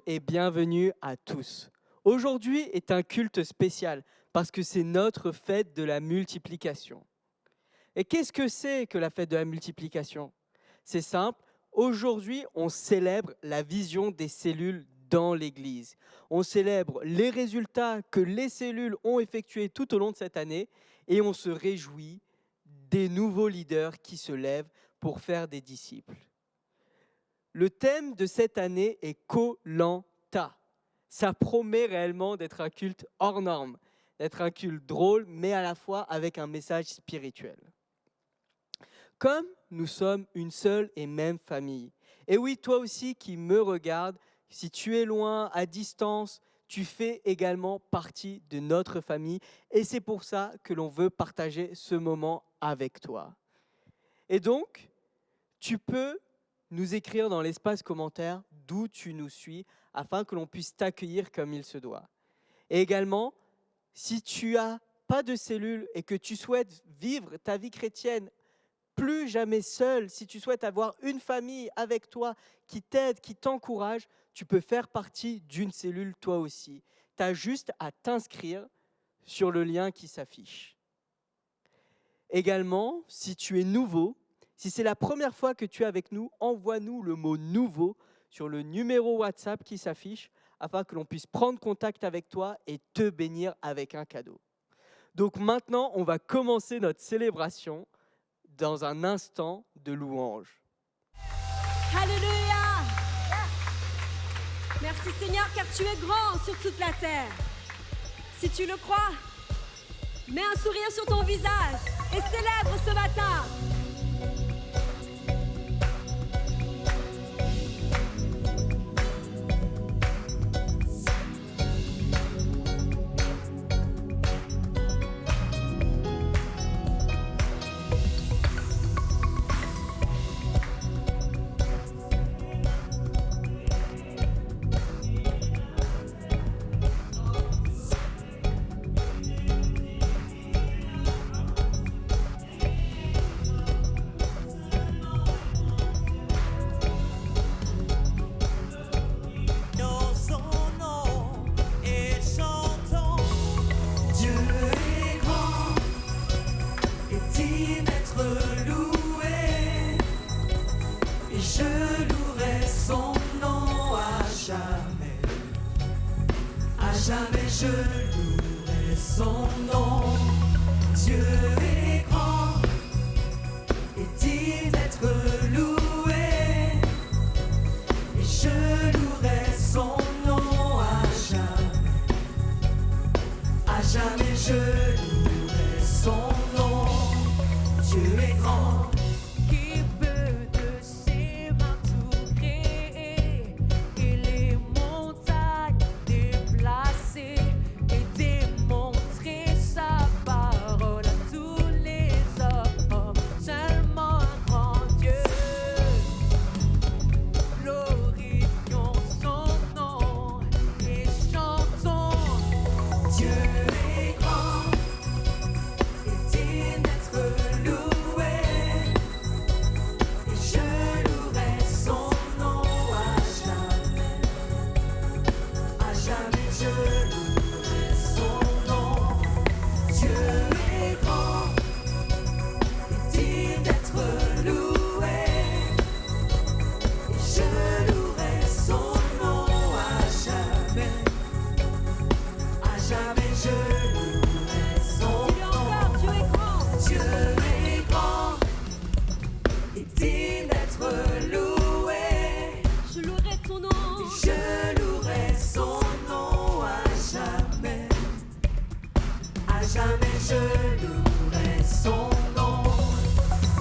et bienvenue à tous. Aujourd'hui est un culte spécial parce que c'est notre fête de la multiplication. Et qu'est-ce que c'est que la fête de la multiplication? C'est simple, aujourd'hui on célèbre la vision des cellules dans l'Église. On célèbre les résultats que les cellules ont effectués tout au long de cette année et on se réjouit des nouveaux leaders qui se lèvent pour faire des disciples. Le thème de cette année est Koh-Lanta. Ça promet réellement d'être un culte hors norme, d'être un culte drôle, mais à la fois avec un message spirituel. Comme nous sommes une seule et même famille. Et oui, toi aussi qui me regardes, si tu es loin, à distance, tu fais également partie de notre famille. Et c'est pour ça que l'on veut partager ce moment avec toi. Et donc, tu peux nous écrire dans l'espace commentaire d'où tu nous suis afin que l'on puisse t'accueillir comme il se doit. Et également, si tu n'as pas de cellule et que tu souhaites vivre ta vie chrétienne plus jamais seul, si tu souhaites avoir une famille avec toi qui t'aide, qui t'encourage, tu peux faire partie d'une cellule toi aussi. Tu as juste à t'inscrire sur le lien qui s'affiche. Également, si tu es nouveau, si c'est la première fois que tu es avec nous, envoie-nous le mot « nouveau » sur le numéro WhatsApp qui s'affiche afin que l'on puisse prendre contact avec toi et te bénir avec un cadeau. Donc maintenant, on va commencer notre célébration dans un instant de louange. Alléluia! Merci Seigneur car tu es grand sur toute la terre. Si tu le crois, mets un sourire sur ton visage et célèbre ce matin. Jamais je louerai son nom. Dieu est grand et digne d'être loué. Et je louerai son nom à jamais. À jamais je louerai son nom. Dieu est grand. Qui peut de ses mains tout créer et les montagnes déplacer et démontrer sa parole à tous les hommes. Seulement un grand Dieu. Glorifions son nom et chantons. Dieu est grand et digne d'être loué. Et je louerai son nom à jamais. À jamais je louerai son nom. Dieu est grand et digne d'être loué. Et je louerai son nom à jamais. À jamais je louerai son Dis-le encore, nom. Dieu est grand. Dieu est grand et digne d'être loué. Je louerai ton nom. Je louerai son nom à jamais. À jamais je louerai son nom.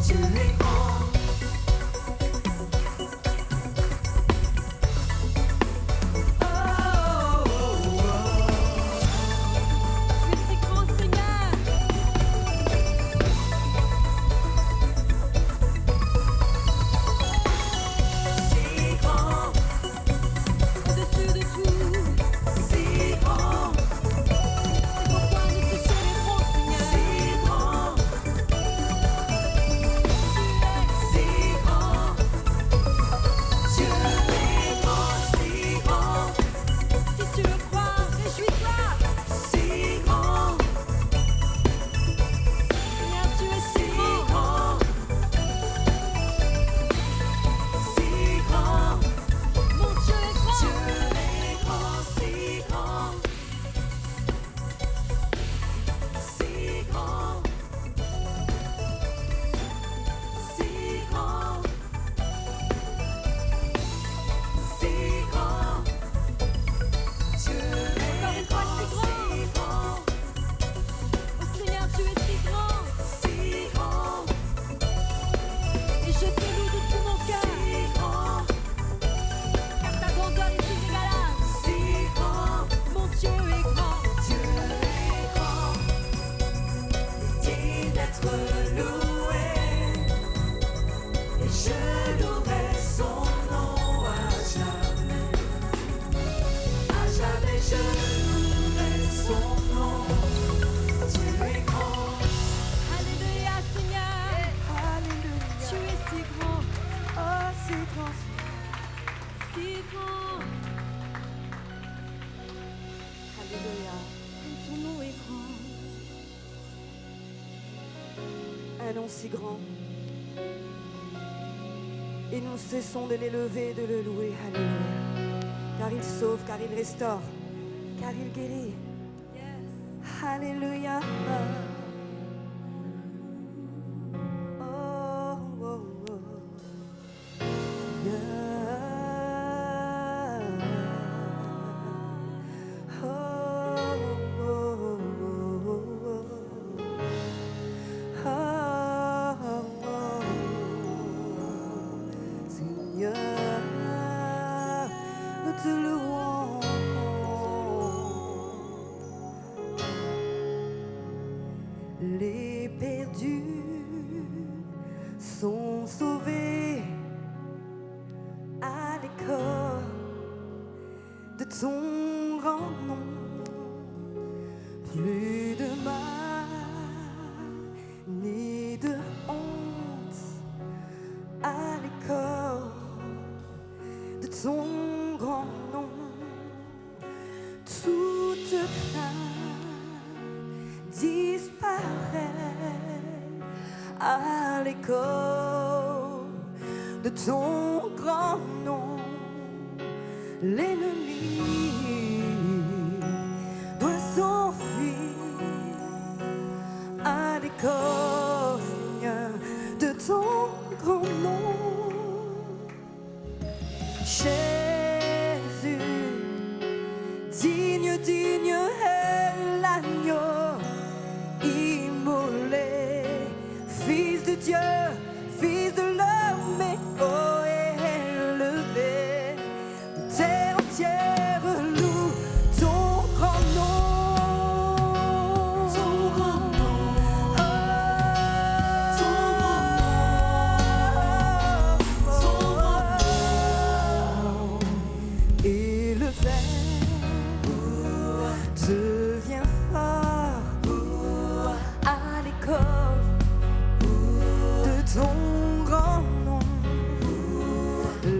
Dieu est grand. Oh, oh, oh. Tu es si grand Seigneur. Si grand, Au-dessus de tout. si grand. C'est pourquoi nous te célébrons un nom si grand. Et nous cessons de l'élever et de le louer. Alléluia. Car il sauve, car il restaure, car il guérit. Alléluia. Oh, oh, oh. Yeah. Oh, oh, oh, oh. Oh, oh, oh. Seigneur, nous te louons. Les perdus sont sauvés à l'école de ton grand nom. Plus de mal ni de honte à l'école de ton grand nom. Toute crainte disparaît à l'écho de ton grand nom. L'ennemi doit s'enfuir à l'écho, Seigneur, de ton grand nom. Jésus, digne, digne est l'agneau immolé, Fils de Dieu, Fils de l'homme, et haut élevé. Terre entière loue ton grand nom. Ton grand nom. Ton grand nom. Et le ver devient fort à l'école de ton grand nom.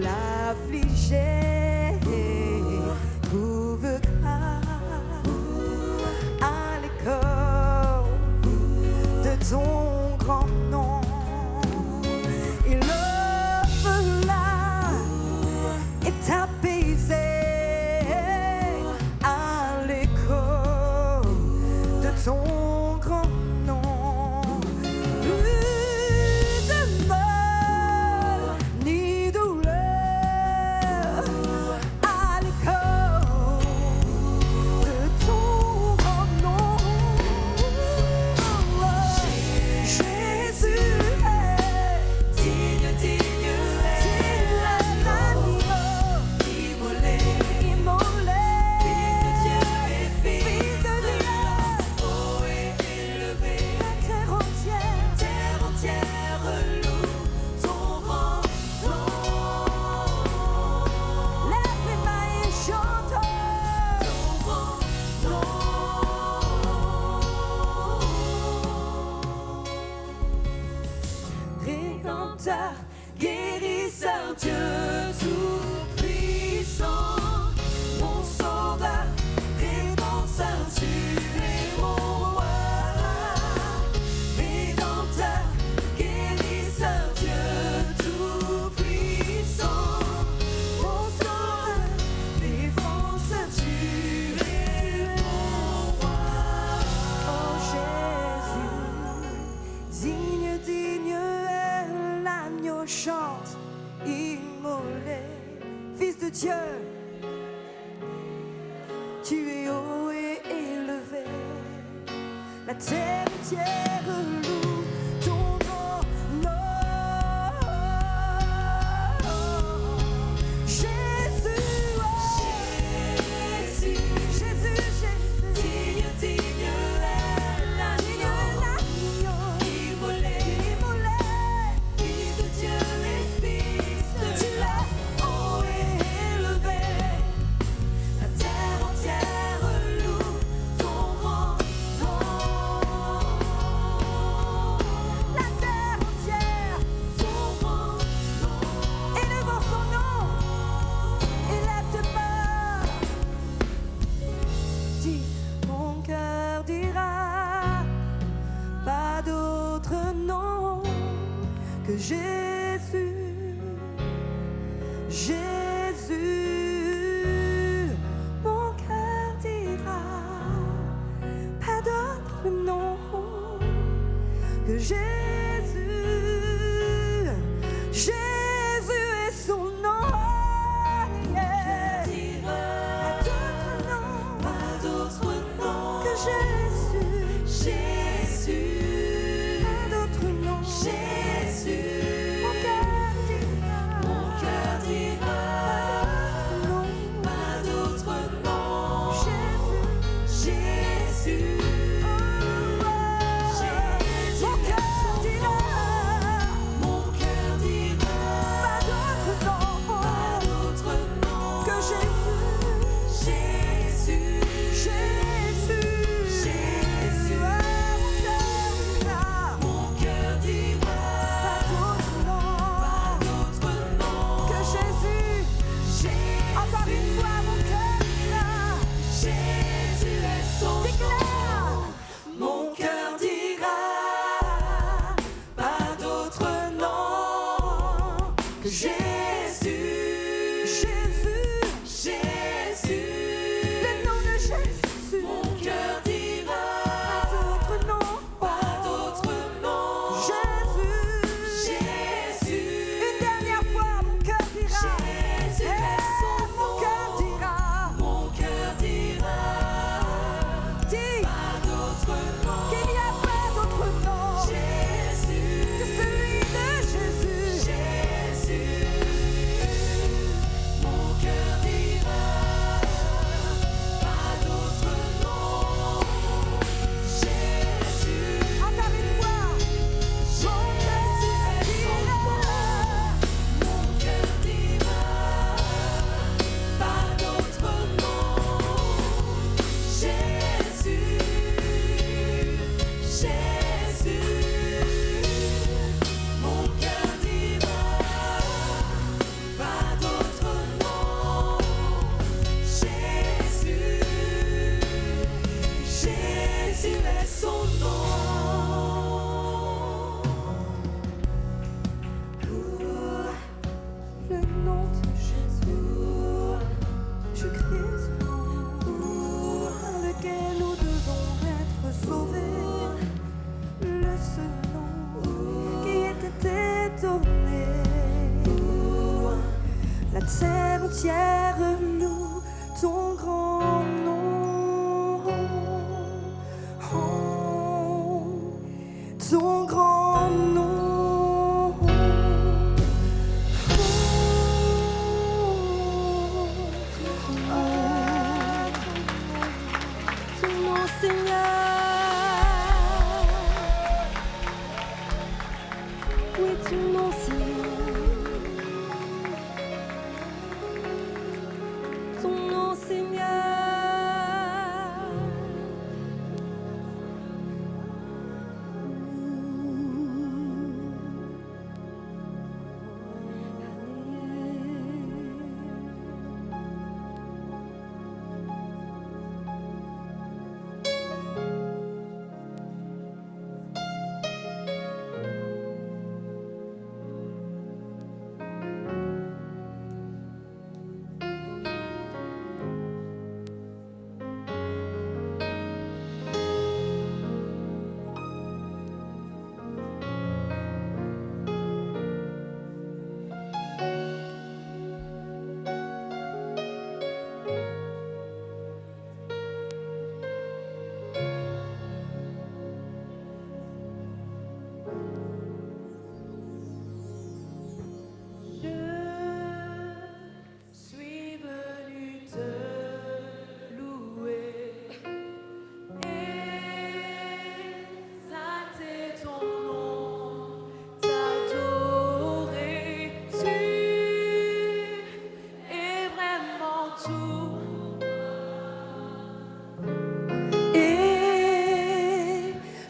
L'affligé trouve grâce à l'école de ton grand nom. Et l'orphelin est apaisé à l'écho de ton grand nom. Plus de mort ni douleur à l'écho de ton grand nom. Jésus est digne, digne est l'agneau immolé, Fils de Dieu et Fils de Dieu, haut et élevé. La terre entière loue ton grand nom. Lève les mains et chante ton grand nom. Rédempteur, guérisseur, Dieu tout-puissant, mon sauveur, rédempteur, tu es mon roi. Rédempteur, guérisseur, Dieu tout-puissant, mon sauveur, défenseur, tu es mon roi. Oh Jésus, digne, digne est l'agneau, chante, immolé, Fils de Dieu, tu es haut et élevé. La terre entière loue ton grand nom. Jésus, digne, digne est l'agneau immolé, Fils de Dieu et Fils de Dieu, haut et élevé. La terre entière loue ton grand nom. que Jésus, Jésus, mon cœur dira, pas d'autre nom que Jésus, Jésus est son nom. Yeah. Pas d'autre nom que Jésus, Jésus, pas d'autre nom, Jésus, mon cœur dira, pas d'autre nom, Jésus, Jésus. La terre entière loue ton grand nom, ton grand nom, ton nom, Seigneur, oui, ton nom, Seigneur.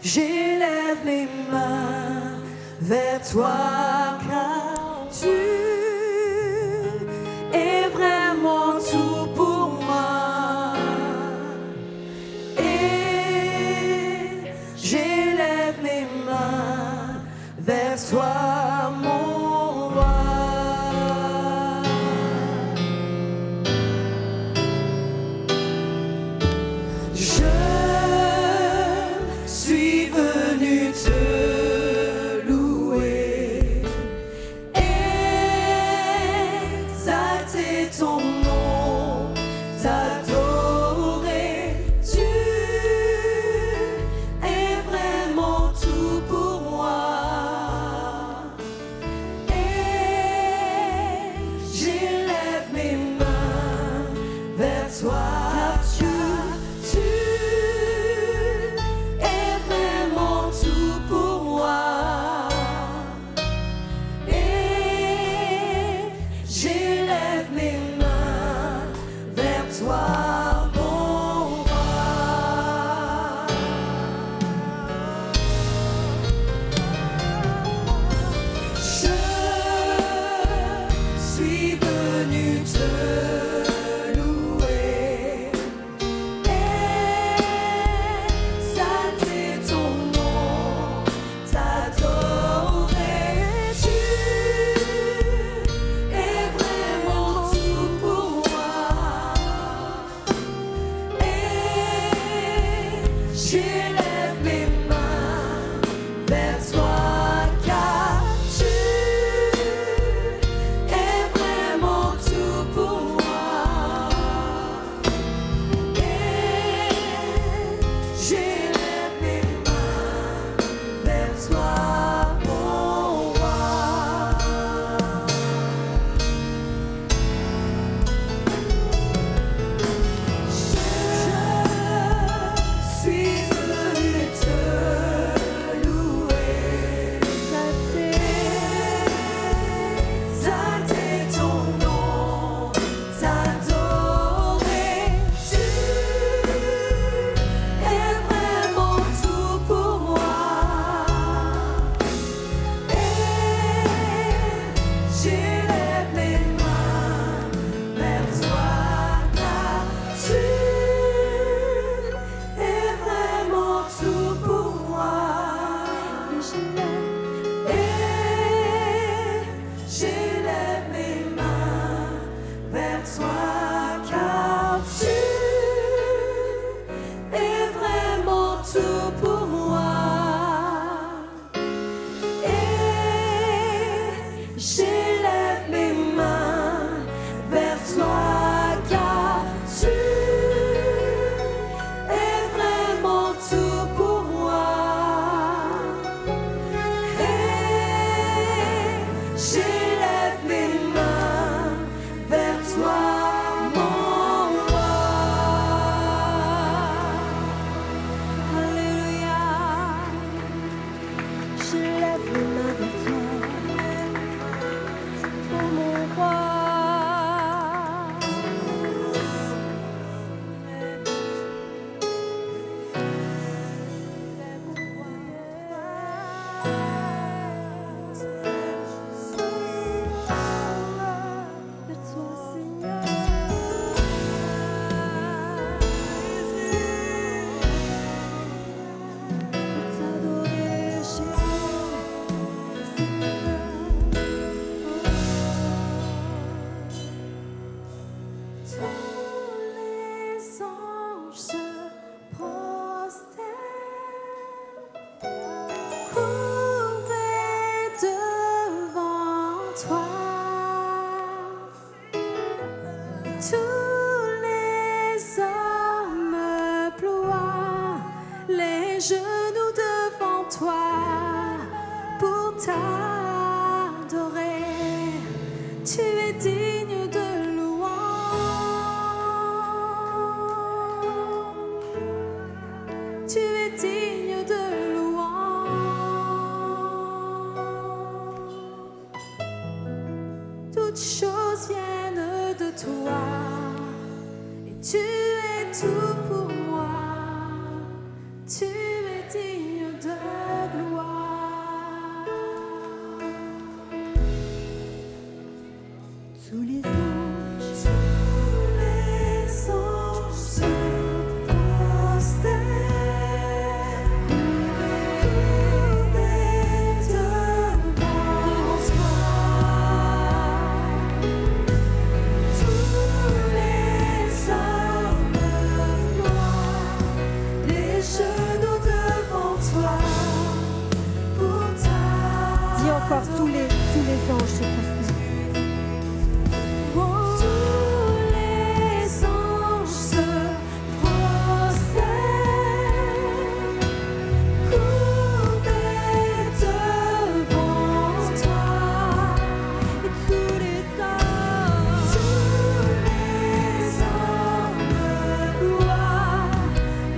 J'élève les mains vers toi, car tu es vraiment tout pour moi. Et j'élève les mains vers toi, j'élève mes mains vers toi, car tu es vraiment tout pour moi. Et j'élève mes mains vers toi, mon roi. Je suis venu te louer, exalter ton nom, t'adorer. Tu es vraiment tout pour moi. Et j'élève mes mains vers toi, car tu es vraiment tout pour moi. Et j'élève mes mains vers toi, car tu es vraiment tout pour moi. Et j'élève mes mains vers toi, car tu es vraiment tout pour moi. Et j'élève mes mains vers toi, mon roi. Alléluia. J'élève mes mains vers toi, oh mon roi. Vers toi, Seigneur. T'adorer, tous les anges se prosternent, courbés devant toi. Tous les hommes ploient les genoux devant toi pour t'adorer. Tu es digne de louange. Tu es digne de louange. Toutes choses viennent de toi, et tu es tout pour moi. Tu es digne de gloire. Tous les anges se prosternent, courbés devant toi. Tous les hommes ploient les genoux devant toi pour t'adorer. Dis encore, tous les anges se prosternent. Tous les anges se prosternent, courbés devant toi. Et tous les anges ploient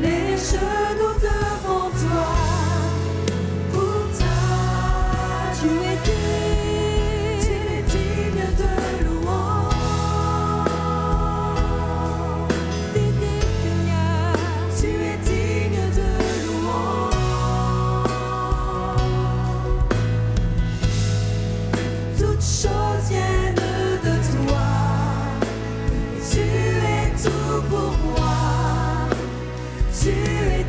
les genoux devant toi pour t'adorer. tu es digne de louange. digne, Seigneur. Tu es digne de louange. Toutes choses viennent de toi. Tu es tout pour moi. Tu es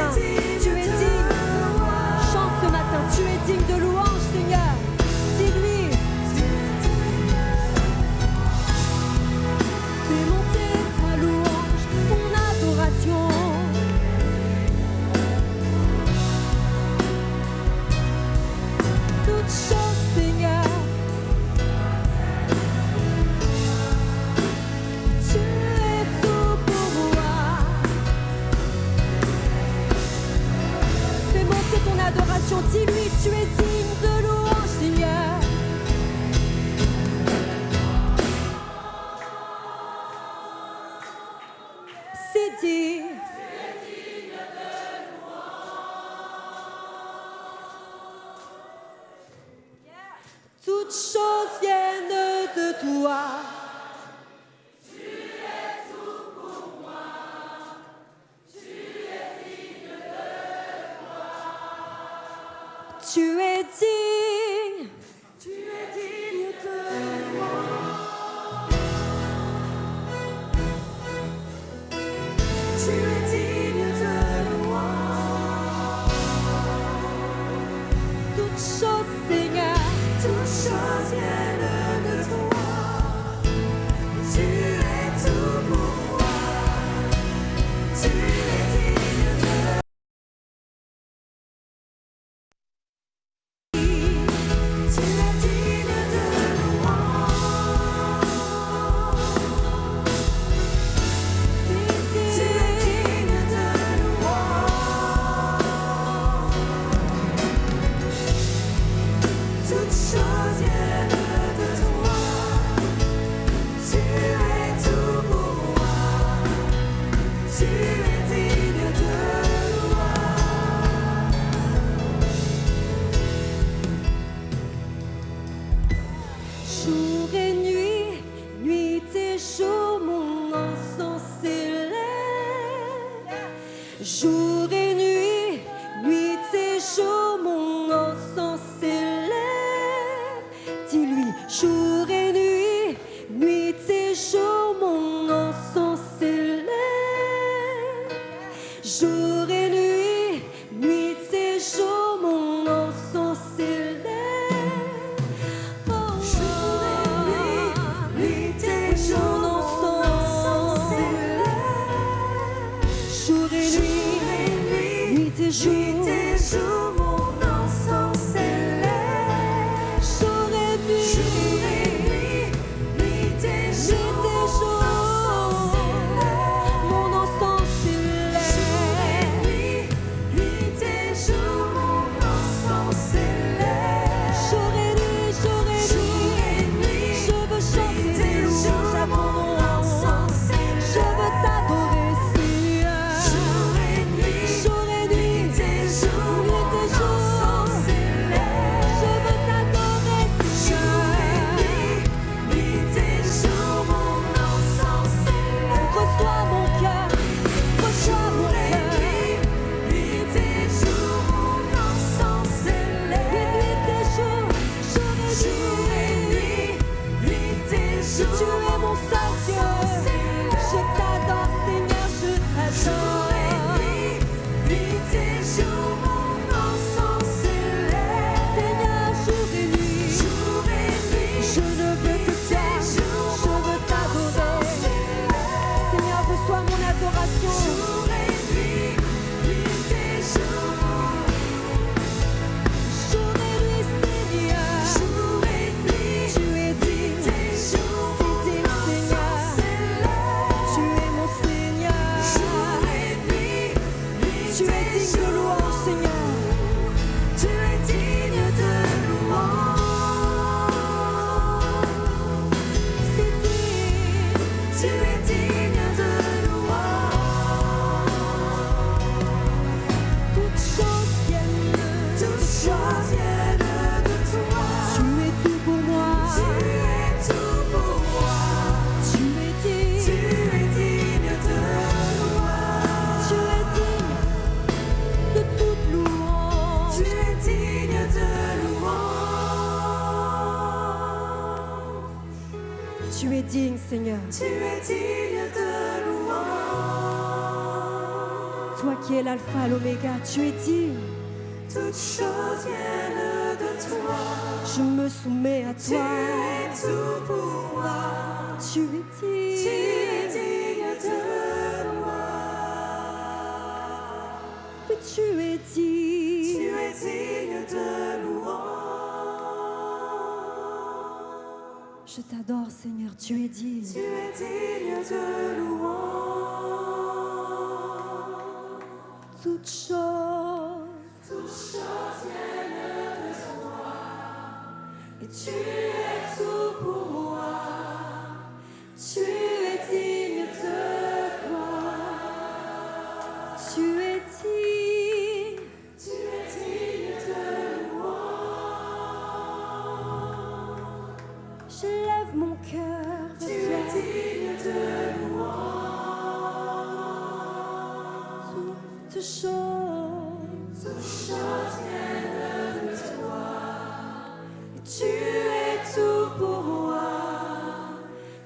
matin. Tu es digne. Chante ce matin. Tu es digne de louange, Seigneur. Dis-lui. Fais monter ta louange, ton adoration. Toutes choses, Seigneur. Tu es tout pour moi. Fais monter ton adoration. Dis-lui, tu es digne de louange, Seigneur. C'est dit. Toutes choses viennent de toi. Tu es digne. Tu es digne de louange. Tu es digne de louange. Toutes choses, Seigneur. Toutes choses viennent de toi. Tu es tout pour moi. Tu es digne de Tu es digne de louange. Tu es digne de louange. Toutes choses viennent de toi. Tu es tout pour moi. Tu es digne de Jour et nuit, nuit et jour, mon encens s'élève. Jour et nuit, nuit et jour, mon encens s'élève. Dis-lui, jour et nuit, nuit et jour, mon encens s'élève. Jour et nuit, nuit et jour, mon encens s'élève. Nuit et jour, mon encens s'élève. Jour et nuit, nuit et jour, mon encens s'élève. Jour et nuit, nuit et jour, mon encens s'élève. Jour et nuit, je veux chanter tes louanges à ton nom. Je veux t'adorer, Seigneur. Jour et nuit, nuit et jour, je veux t'adorer, Seigneur. Nuit et jour, mon encens s'élève. Reçois mon cœur, reçois mon cœur. Nuit et jour, mon encens s'élève. Nuit et jour, jour et nuit, nuit et jour, tu es mon seul Dieu. Je t'adore, Seigneur, je t'adore. Nuit et jour, mon encens s'élève. Seigneur, jour et nuit, je ne veux que toi. Je veux t'adorer. Seigneur, reçois mon adoration. Jour et nuit, nuit et jour. Jour et nuit, Seigneur. Jour et nuit, tu es digne. C'est digne, Seigneur. Tu es mon Seigneur. Jour et nuit, tu es digne de louange, Seigneur. Tu es digne de louange. C'est digne. Tu es digne de louange. Toutes choses viennent de toi. Tu es tout pour moi. Tu es tout pour moi. Tu es digne de louange. Tu es digne de toute louange. Tu es digne de louange. Tu es digne, Seigneur. Tu es digne de louange. Toi qui es l'alpha, l'oméga, tu es digne. Toutes choses viennent de toi. Je me soumets à Tu toi. es tout pour moi. Tu es Tu es digne. digne de moi. Oui, tu es Tu digne. es digne de louange. Je t'adore, Seigneur, tu es Tu digne. es digne de louange. Toutes choses. Toutes choses viennent de toi. Et tu es tout pour moi. Tu es digne de gloire. Tu es digne. Tu es digne de louange. Je lève mon cœur Tu vers es toi. digne de louange. Toutes choses. Toutes choses viennent de toi. Et tu es tout pour moi.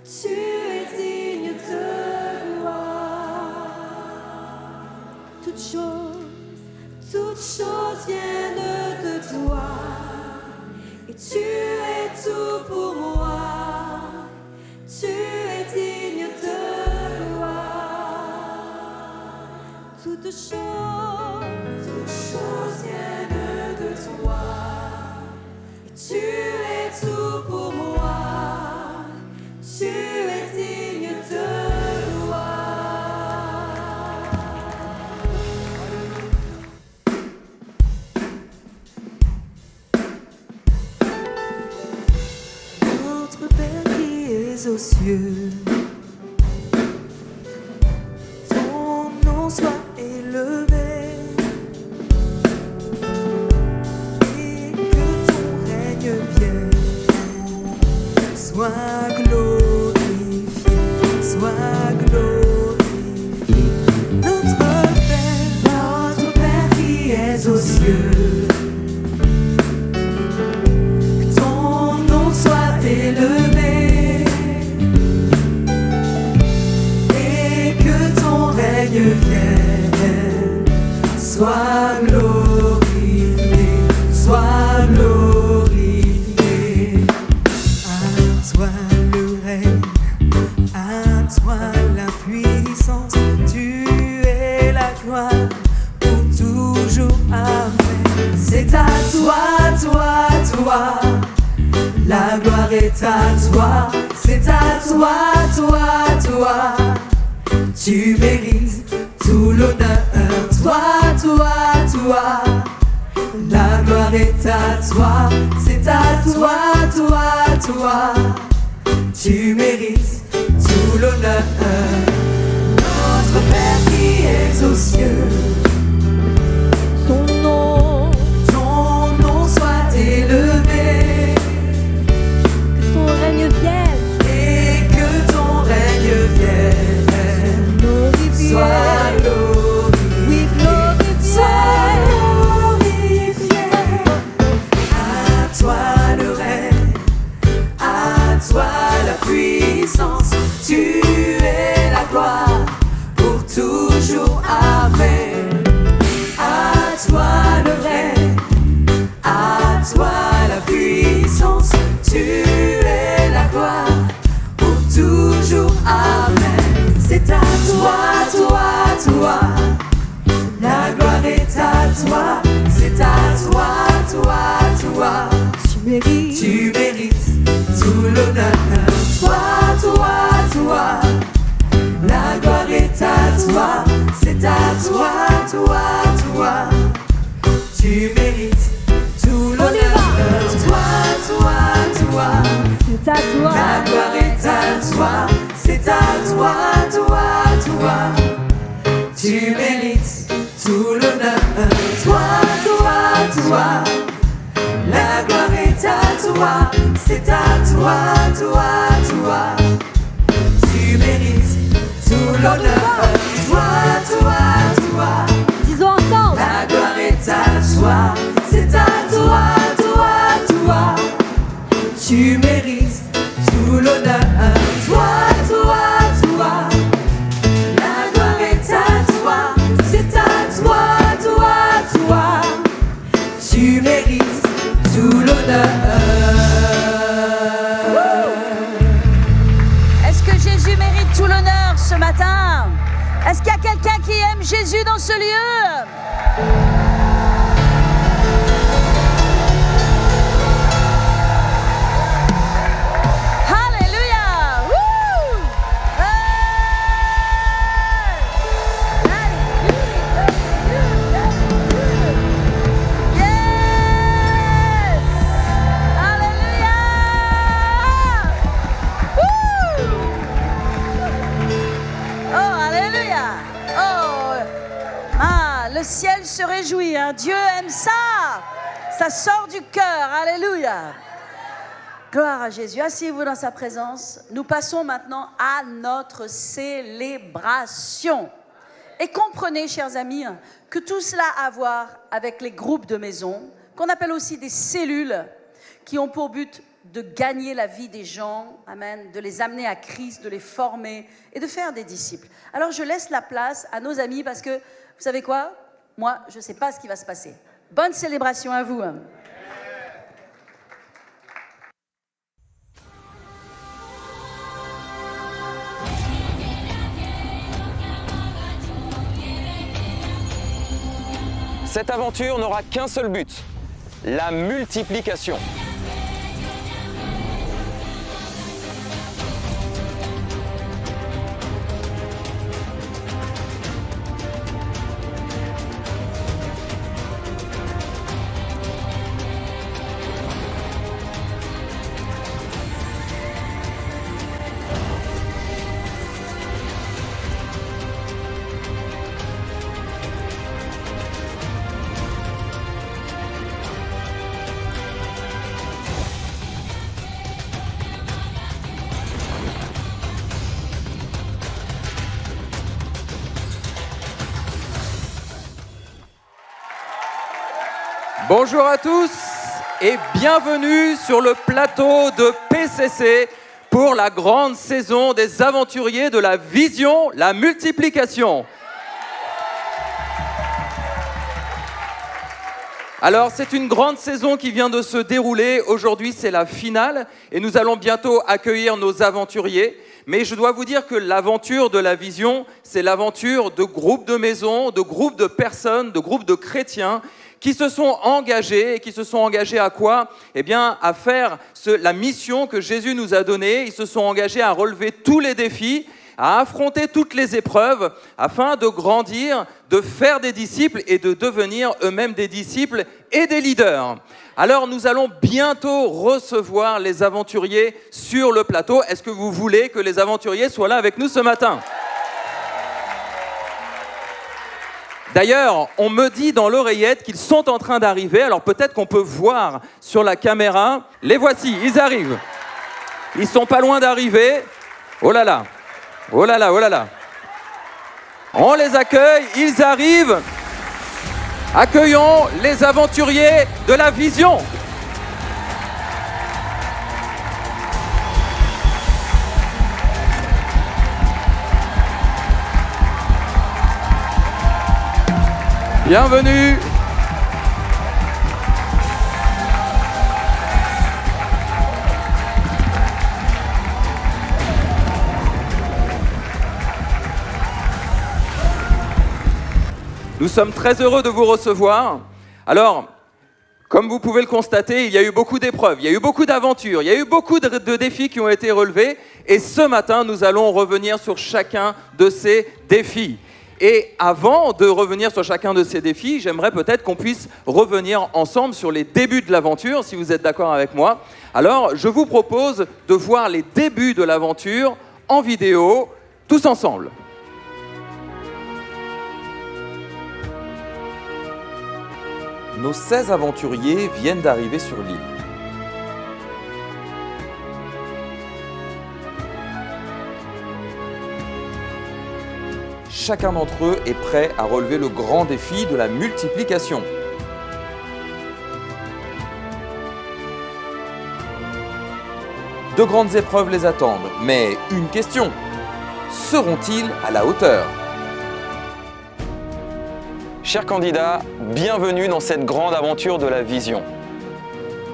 Tu es digne de gloire. Toutes choses viennent de toi. Et tu es tout pour moi. Tu es digne de gloire. Toutes choses. Toutes choses viennent de toi. Et tu es tout pour moi. Tu es digne de gloire. Notre Père qui es aux cieux, ton nom soit élevé et que ton règne vienne, sois glorifié, sois glorifié. Notre Père qui es aux cieux, que ton nom soit élevé et que ton règne vienne, sois glorifié, sois glorifié. À toi le règne, à toi la puissance, tu es la gloire pour toujours. Amen. C'est à toi, toi, la gloire est à toi. C'est à toi, toi, tu mérites tout l'honneur. Toi, la gloire est à toi. C'est à toi, tu mérites tout l'honneur. Notre Père qui es aux cieux, Ton nom, ton nom soit élevé que ton règne vienne. et que ton règne vienne. Glorifié. Sois glorifié, Oui, glorifié. sois glorifié. À toi le règne, à toi la puissance, tu es la gloire pour toujours. Amen. À toi le règne, à toi la puissance, tu es la gloire pour toujours. Amen. C'est à toi, la gloire est à toi. C'est à toi, Tu mérites. tu mérites tout l'honneur. Toi, la gloire est à toi. C'est à toi, tu mérites tout l'honneur. Toi, C'est à toi. la gloire est à toi. C'est à toi, tu mérites tout l'honneur. Toi, la gloire est à toi. C'est à toi, tu mérites tout l'honneur. Toi, Disons ensemble. la gloire est à toi. C'est à toi, tu mérites tout l'honneur. Toi, la gloire est à toi. C'est à Est-ce qu'il y a quelqu'un qui aime Jésus dans ce lieu? Alléluia! Woo! Yes! Alléluia! Woo! Oh, alléluia! Oh, le ciel se réjouit, hein? Dieu aime ça! Ça sort du cœur, alléluia! Gloire à Jésus. Asseyez-vous dans sa présence. Nous passons maintenant à notre célébration. Et comprenez, chers amis, que tout cela a à voir avec les groupes de maison, qu'on appelle aussi des cellules, qui ont pour but de gagner la vie des gens, amen, de les amener à Christ, de les former et de faire des disciples. Alors je laisse la place à nos amis parce que, vous savez quoi? Moi, je ne sais pas ce qui va se passer. Bonne célébration à vous. Cette aventure n'aura qu'un seul but, la multiplication. Bonjour à tous et bienvenue sur le plateau de PCC pour la grande saison des aventuriers de la vision, la multiplication. Alors, c'est une grande saison qui vient de se dérouler. Aujourd'hui, c'est la finale et nous allons bientôt accueillir nos aventuriers. Mais je dois vous dire que l'aventure de la vision, c'est l'aventure de groupes de maisons, de groupes de personnes, de groupes de chrétiens qui se sont engagés. Et qui se sont engagés à quoi? Eh bien, à faire la mission que Jésus nous a donnée. Ils se sont engagés à relever tous les défis, à affronter toutes les épreuves, afin de grandir, de faire des disciples et de devenir eux-mêmes des disciples et des leaders. Alors, nous allons bientôt recevoir les aventuriers sur le plateau. Est-ce que vous voulez que les aventuriers soient là avec nous ce matin ? D'ailleurs, on me dit dans l'oreillette qu'ils sont en train d'arriver. Alors peut-être qu'on peut voir sur la caméra. Les voici, ils arrivent. Ils sont pas loin d'arriver. Oh là là, oh là là, oh là là. On les accueille, ils arrivent. Accueillons les aventuriers de la vision. Bienvenue. Nous sommes très heureux de vous recevoir. Alors, comme vous pouvez le constater, il y a eu beaucoup d'épreuves, il y a eu beaucoup d'aventures, il y a eu beaucoup de défis qui ont été relevés. Et ce matin, nous allons revenir sur chacun de ces défis. Et avant de revenir sur chacun de ces défis, j'aimerais peut-être qu'on puisse revenir ensemble sur les débuts de l'aventure, si vous êtes d'accord avec moi. Alors, je vous propose de voir les débuts de l'aventure en vidéo, tous ensemble. Nos 16 aventuriers viennent d'arriver sur l'île. Chacun d'entre eux est prêt à relever le grand défi de la multiplication. De grandes épreuves les attendent, mais une question, seront-ils à la hauteur ? Chers candidats, bienvenue dans cette grande aventure de la vision.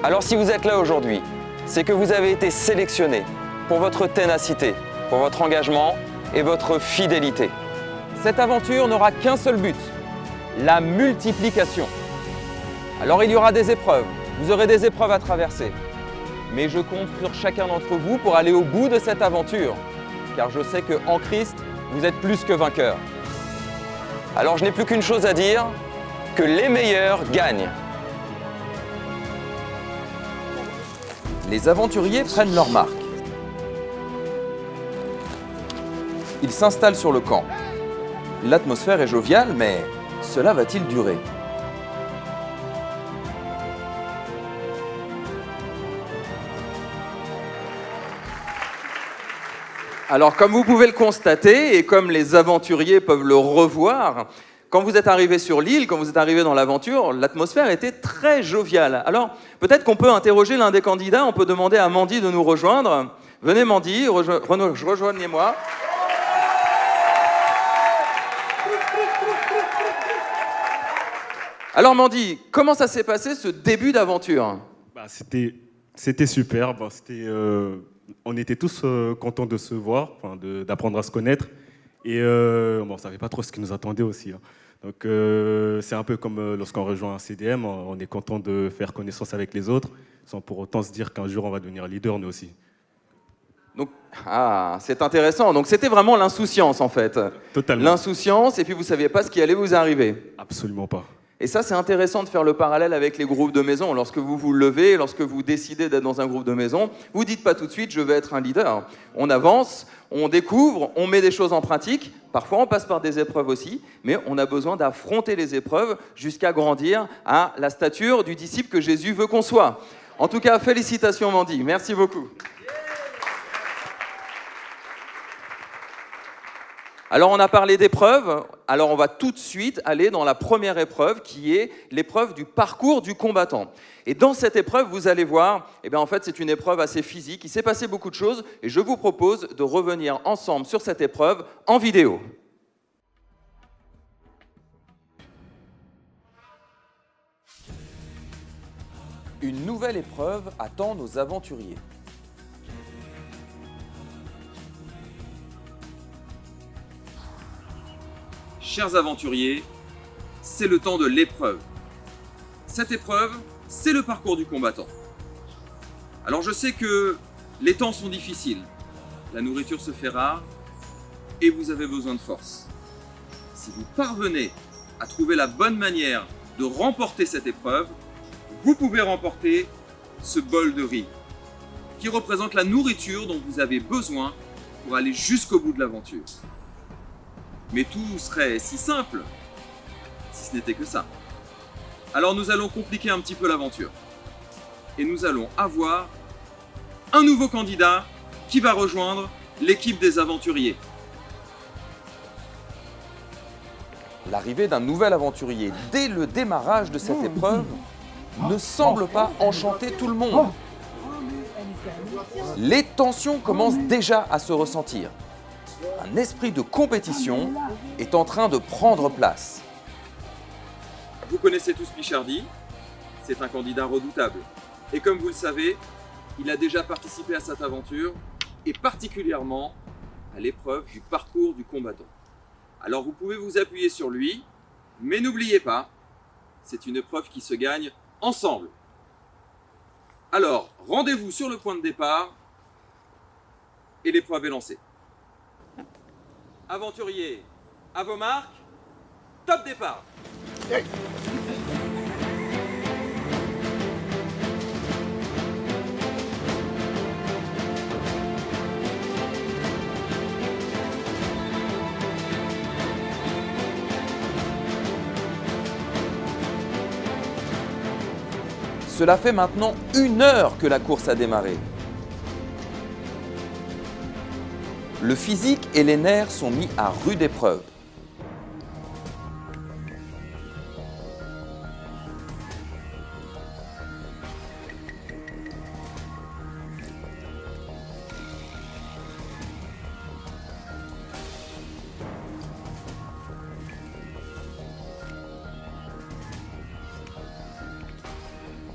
Alors si vous êtes là aujourd'hui, c'est que vous avez été sélectionnés pour votre ténacité, pour votre engagement et votre fidélité. Cette aventure n'aura qu'un seul but, la multiplication. Alors il y aura des épreuves, vous aurez des épreuves à traverser. Mais je compte sur chacun d'entre vous pour aller au bout de cette aventure, car je sais qu'en Christ, vous êtes plus que vainqueurs. Alors je n'ai plus qu'une chose à dire, que les meilleurs gagnent. Les aventuriers prennent leur marque. Ils s'installent sur le camp. L'atmosphère est joviale, mais cela va-t-il durer ? Alors, comme vous pouvez le constater, et comme les aventuriers peuvent le revoir, quand vous êtes arrivé sur l'île, quand vous êtes arrivé dans l'aventure, l'atmosphère était très joviale. Alors, peut-être qu'on peut interroger l'un des candidats, on peut demander à Mandy de nous rejoindre. Venez Mandy, rejoignez-moi. Alors Mandy, comment ça s'est passé ce début d'aventure ? C'était super. On était tous contents de se voir, d'apprendre à se connaître. Et on ne savait pas trop ce qui nous attendait aussi. Donc c'est un peu comme lorsqu'on rejoint un CDM, on est content de faire connaissance avec les autres, sans pour autant se dire qu'un jour on va devenir leader nous aussi. Donc, c'est intéressant. Donc c'était vraiment l'insouciance en fait. Totalement. L'insouciance, et puis vous ne saviez pas ce qui allait vous arriver. Absolument pas. Et ça, c'est intéressant de faire le parallèle avec les groupes de maison. Lorsque vous vous levez, lorsque vous décidez d'être dans un groupe de maison, vous ne dites pas tout de suite « je vais être un leader ». On avance, on découvre, on met des choses en pratique. Parfois, on passe par des épreuves aussi, mais on a besoin d'affronter les épreuves jusqu'à grandir à la stature du disciple que Jésus veut qu'on soit. En tout cas, félicitations Mandy, merci beaucoup. Alors, on a parlé d'épreuves. Alors, on va tout de suite aller dans la première épreuve, qui est l'épreuve du parcours du combattant. Et dans cette épreuve, vous allez voir, en fait, c'est une épreuve assez physique. Il s'est passé beaucoup de choses et je vous propose de revenir ensemble sur cette épreuve en vidéo. Une nouvelle épreuve attend nos aventuriers. Chers aventuriers, c'est le temps de l'épreuve. Cette épreuve, c'est le parcours du combattant. Alors je sais que les temps sont difficiles, la nourriture se fait rare et vous avez besoin de force. Si vous parvenez à trouver la bonne manière de remporter cette épreuve, vous pouvez remporter ce bol de riz qui représente la nourriture dont vous avez besoin pour aller jusqu'au bout de l'aventure. Mais tout serait si simple, si ce n'était que ça. Alors nous allons compliquer un petit peu l'aventure. Et nous allons avoir un nouveau candidat qui va rejoindre l'équipe des aventuriers. L'arrivée d'un nouvel aventurier dès le démarrage de cette épreuve ne semble pas enchanter tout le monde. Les tensions commencent déjà à se ressentir. Un esprit de compétition est en train de prendre place. Vous connaissez tous Pichardy, c'est un candidat redoutable. Et comme vous le savez, il a déjà participé à cette aventure, et particulièrement à l'épreuve du parcours du combattant. Alors vous pouvez vous appuyer sur lui, mais n'oubliez pas, c'est une épreuve qui se gagne ensemble. Alors, rendez-vous sur le point de départ, et l'épreuve est lancée. Aventuriers, à vos marques, top départ! Cela fait maintenant 1 heure que la course a démarré. Le physique et les nerfs sont mis à rude épreuve.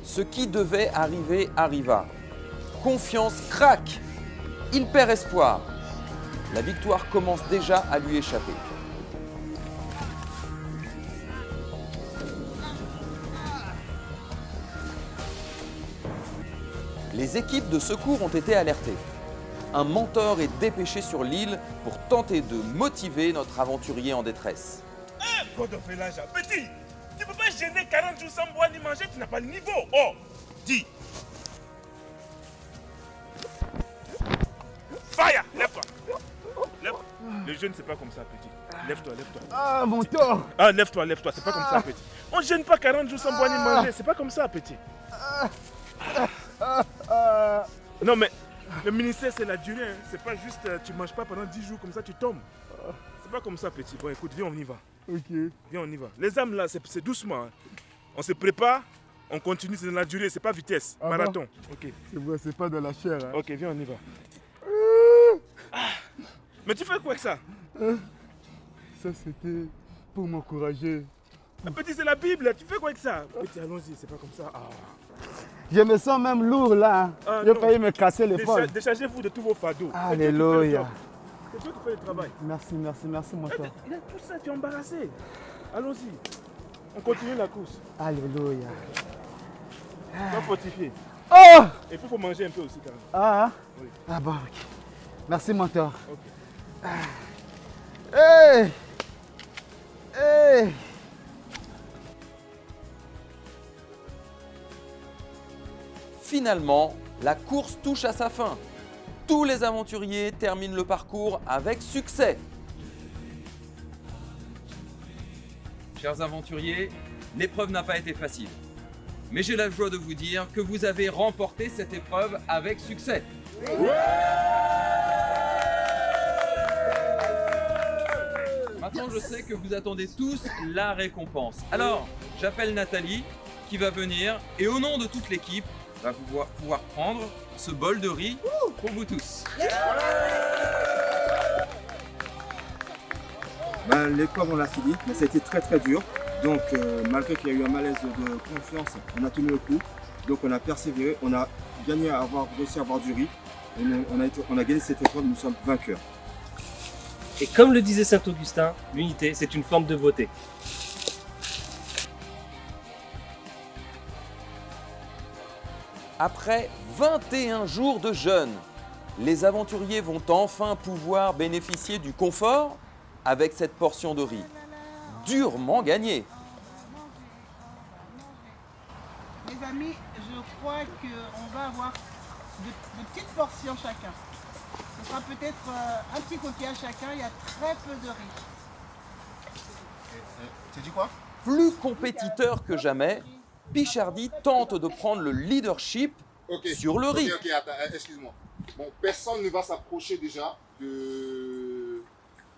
Ce qui devait arriver arriva. Confiance craque. Il perd espoir. La victoire commence déjà à lui échapper. les équipes de secours ont été alertées. Un menteur est dépêché sur l'île pour tenter de motiver notre aventurier en détresse. God of Elijah, petit, tu peux pas gêner 40 jours sans boire ni manger, tu n'as pas le niveau. Oh, dis. Fire, lève-toi. Lève-toi. Le jeûne, c'est pas comme ça, petit. Lève-toi, lève-toi. Ah, mon tort. Ah, lève-toi, lève-toi, c'est pas comme ça, petit. On ne gêne pas 40 jours sans boire ni manger, c'est pas comme ça, petit. Non, mais le ministère, c'est la durée. Hein. C'est pas juste tu manges pas pendant 10 jours, comme ça tu tombes. C'est pas comme ça, petit. Bon, écoute, viens, on y va. Ok. Viens, on y va. Les âmes, là, c'est doucement. Hein. On se prépare, on continue, c'est dans la durée, c'est pas vitesse. Ah marathon. Bon? Ok. C'est vrai, c'est pas de la chair. Hein. Ok, viens, on y va. Mais tu fais quoi avec ça? Ça, c'était pour m'encourager. Petit, c'est la Bible, tu fais quoi avec ça? Petit, allons-y, c'est pas comme ça. Ah. Je me sens même lourd là. Hein. Ah, J'ai non. failli me casser l'épaule. Déchargez-vous de tous vos fardeaux. Alléluia. C'est toi qui fais le travail. Merci, merci, merci, mon frère. Il a tout ça, tu es embarrassé. Allons-y. On continue la course. Alléluia. On va fortifier. Oh! Et puis, il faut manger un peu aussi quand même. Ah, Oui. ah bon, ok. Merci, mentor. Ok. Hey! Hey! Finalement, la course touche à sa fin. Tous les aventuriers terminent le parcours avec succès. Chers aventuriers, l'épreuve n'a pas été facile. Mais j'ai la joie de vous dire que vous avez remporté cette épreuve avec succès. Maintenant, je sais que vous attendez tous la récompense. Alors, j'appelle Nathalie qui va venir et au nom de toute l'équipe, va pouvoir prendre ce bol de riz pour vous tous. L'épreuve, on l'a fini, mais c'était très très dur. Donc, malgré qu'il y a eu un malaise de confiance, on a tenu le coup. Donc, on a persévéré, on a gagné à réussi à avoir du riz. Et on a gagné cette épreuve, nous sommes vainqueurs. Et comme le disait saint Augustin, l'unité, c'est une forme de beauté. Après 21 jours de jeûne, les aventuriers vont enfin pouvoir bénéficier du confort avec cette portion de riz. Durement gagnée. Les amis, je crois qu'on va avoir de petites portions chacun. Ce sera peut-être un petit coquillage chacun, il y a très peu de riz. Tu dis quoi? Plus compétiteur que jamais, Pichardy tente de prendre le leadership sur le riz. Ok, attends, excuse-moi. Bon, personne ne va s'approcher déjà de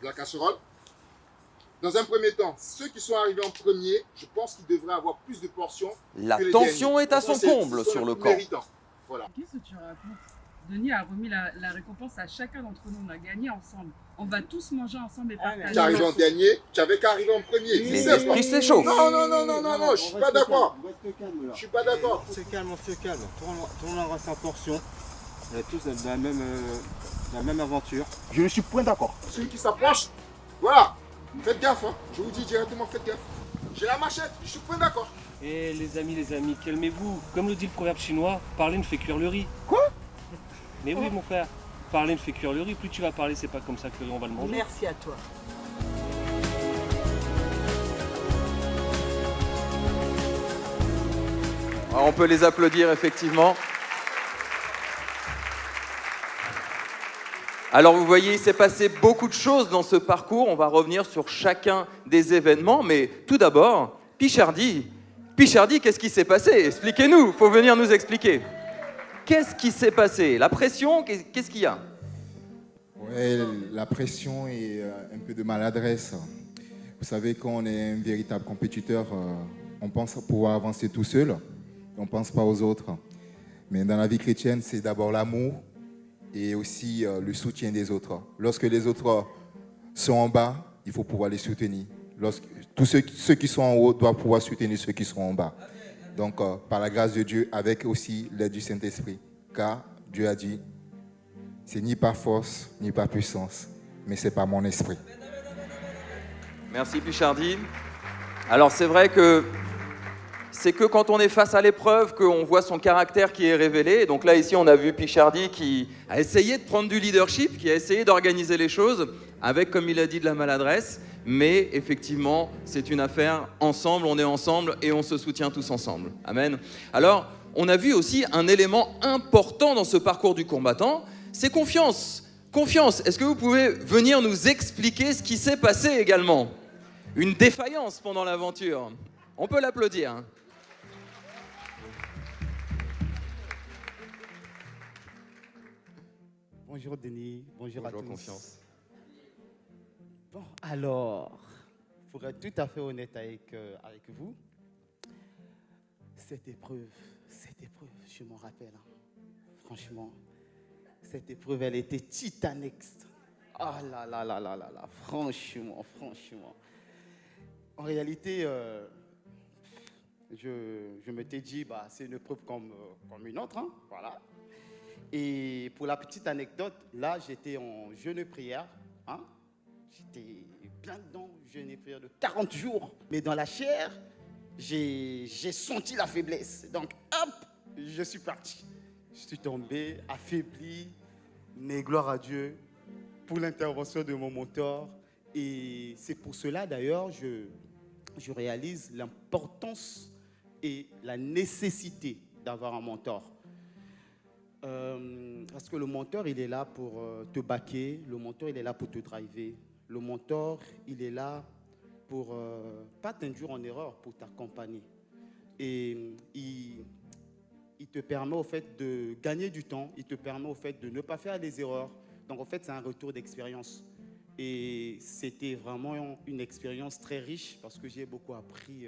la casserole. Dans un premier temps, ceux qui sont arrivés en premier, je pense qu'ils devraient avoir plus de portions. La que les tension derniers. est à son comble sur le camp. Voilà. Qu'est-ce que tu racontes? Denis a remis la récompense à chacun d'entre nous. On a gagné ensemble. On va tous manger ensemble et partager. Tu es arrivé en dernier, tu avais qu'à arriver en premier. Les esprits s'échauffent. Non, je suis pas d'accord. Je suis pas d'accord. On se calme. Tournons en sa portion. On est tous dans la même aventure. Je ne suis point d'accord. Celui qui s'approche, voilà. Faites gaffe, hein. Je vous dis directement, faites gaffe. J'ai la machette, je suis point d'accord. Et les amis, calmez-vous. Comme le dit le proverbe chinois, parler ne fait cuire le riz. Quoi? Mais oui, mon frère, parler ne fait cuire le riz. Plus tu vas parler, c'est pas comme ça que on va le manger. Merci à toi. On peut les applaudir, effectivement. Alors vous voyez, il s'est passé beaucoup de choses dans ce parcours. On va revenir sur chacun des événements. Mais tout d'abord, Pichardy, qu'est-ce qui s'est passé? Expliquez-nous, il faut venir nous expliquer. Qu'est-ce qui s'est passé? La pression, qu'est-ce qu'il y a? Ouais, la pression et un peu de maladresse. Vous savez, quand on est un véritable compétiteur, on pense pouvoir avancer tout seul. On ne pense pas aux autres. Mais dans la vie chrétienne, c'est d'abord l'amour et aussi le soutien des autres. Lorsque les autres sont en bas, il faut pouvoir les soutenir. Tous ceux qui sont en haut doivent pouvoir soutenir ceux qui sont en bas. Donc, par la grâce de Dieu, avec aussi l'aide du Saint-Esprit. Car Dieu a dit, c'est ni par force, ni par puissance, mais c'est par mon esprit. Merci Pichardy. Alors c'est vrai que c'est que quand on est face à l'épreuve, qu'on voit son caractère qui est révélé. Donc là, ici, on a vu Pichardy qui a essayé de prendre du leadership, qui a essayé d'organiser les choses, avec, comme il a dit, de la maladresse. Mais effectivement, c'est une affaire ensemble, on est ensemble et on se soutient tous ensemble. Amen. Alors, on a vu aussi un élément important dans ce parcours du combattant, c'est confiance. Confiance. Est-ce que vous pouvez venir nous expliquer ce qui s'est passé également? Une défaillance pendant l'aventure. On peut l'applaudir. Bonjour Denis, bonjour à tous. Confiance. Bon, alors, pour être tout à fait honnête avec vous, cette épreuve, je m'en rappelle, hein. Franchement, cette épreuve, elle était titanique. Ah là là là là là là, franchement. En réalité, je m'étais dit, bah, c'est une épreuve comme une autre, hein, voilà. Et pour la petite anecdote, là, j'étais en jeûne et prière, hein. J'étais plein dedans, jeûne et prière de 40 jours. Mais dans la chair, j'ai senti la faiblesse. Donc, hop, je suis parti. Je suis tombé, affaibli, mais gloire à Dieu pour l'intervention de mon mentor. Et c'est pour cela, d'ailleurs, je réalise l'importance et la nécessité d'avoir un mentor. Parce que le mentor, il est là pour te backer, le mentor, il est là pour te driver. Le mentor, il est là pour pas t'induire en erreur, pour t'accompagner. Et il te permet au fait de gagner du temps, il te permet au fait de ne pas faire des erreurs. Donc en fait, c'est un retour d'expérience. Et c'était vraiment une expérience très riche parce que j'ai beaucoup appris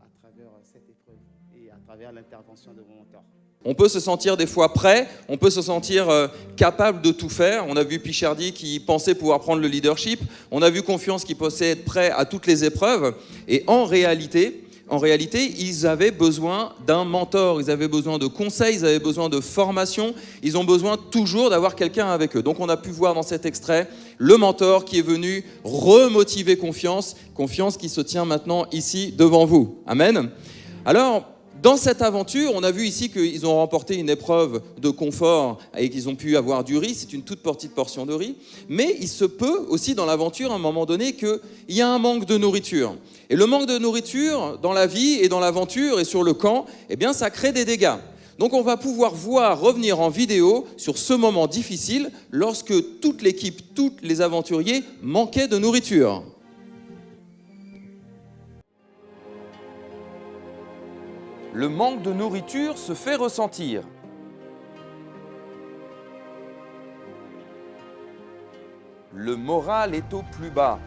à travers cette épreuve et à travers l'intervention de mon mentor. On peut se sentir des fois prêt, on peut se sentir capable de tout faire. On a vu Pichardy qui pensait pouvoir prendre le leadership. On a vu Confiance qui pensait être prêt à toutes les épreuves. Et en réalité, ils avaient besoin d'un mentor, ils avaient besoin de conseils, ils avaient besoin de formation. Ils ont besoin toujours d'avoir quelqu'un avec eux. Donc on a pu voir dans cet extrait le mentor qui est venu remotiver Confiance. Confiance qui se tient maintenant ici devant vous. Amen. Alors, dans cette aventure, on a vu ici qu'ils ont remporté une épreuve de confort et qu'ils ont pu avoir du riz. C'est une toute petite portion de riz. Mais il se peut aussi dans l'aventure, à un moment donné, qu'il y a un manque de nourriture. Et le manque de nourriture dans la vie et dans l'aventure et sur le camp, eh bien, ça crée des dégâts. Donc on va pouvoir revenir en vidéo sur ce moment difficile lorsque toute l'équipe, tous les aventuriers manquaient de nourriture. Le manque de nourriture se fait ressentir. Le moral est au plus bas.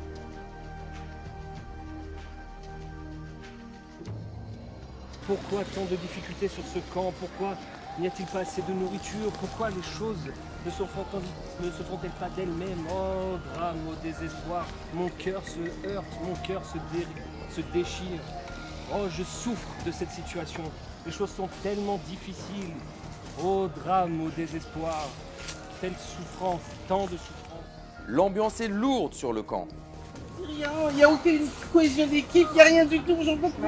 Pourquoi tant de difficultés sur ce camp? Pourquoi n'y a-t-il pas assez de nourriture? Pourquoi les choses ne se font-elles pas d'elles-mêmes? Oh, drame, au désespoir. Mon cœur se heurte, mon cœur se déchire. Oh, je souffre de cette situation. Les choses sont tellement difficiles. Oh, drame, au désespoir. Telle souffrance, tant de souffrance. L'ambiance est lourde sur le camp. Rien, il n'y a aucune cohésion d'équipe, il n'y a rien du tout, j'en peux plus.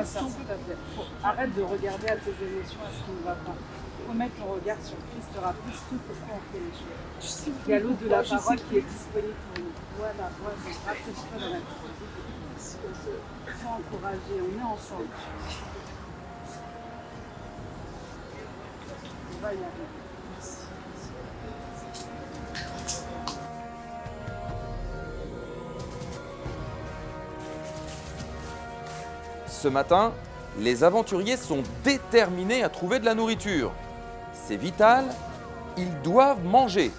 Arrête de regarder à tes émotions, à ce qui ne va pas. Il faut mettre ton regard sur Christ, tu auras plus tout pourquoi on fait les choses. Il y a l'eau de la parole qui est disponible pour nous. Voilà, rapproche-toi dans la sois encouragé, on est ensemble. On va y arriver. Ce matin, les aventuriers sont déterminés à trouver de la nourriture. C'est vital, ils doivent manger.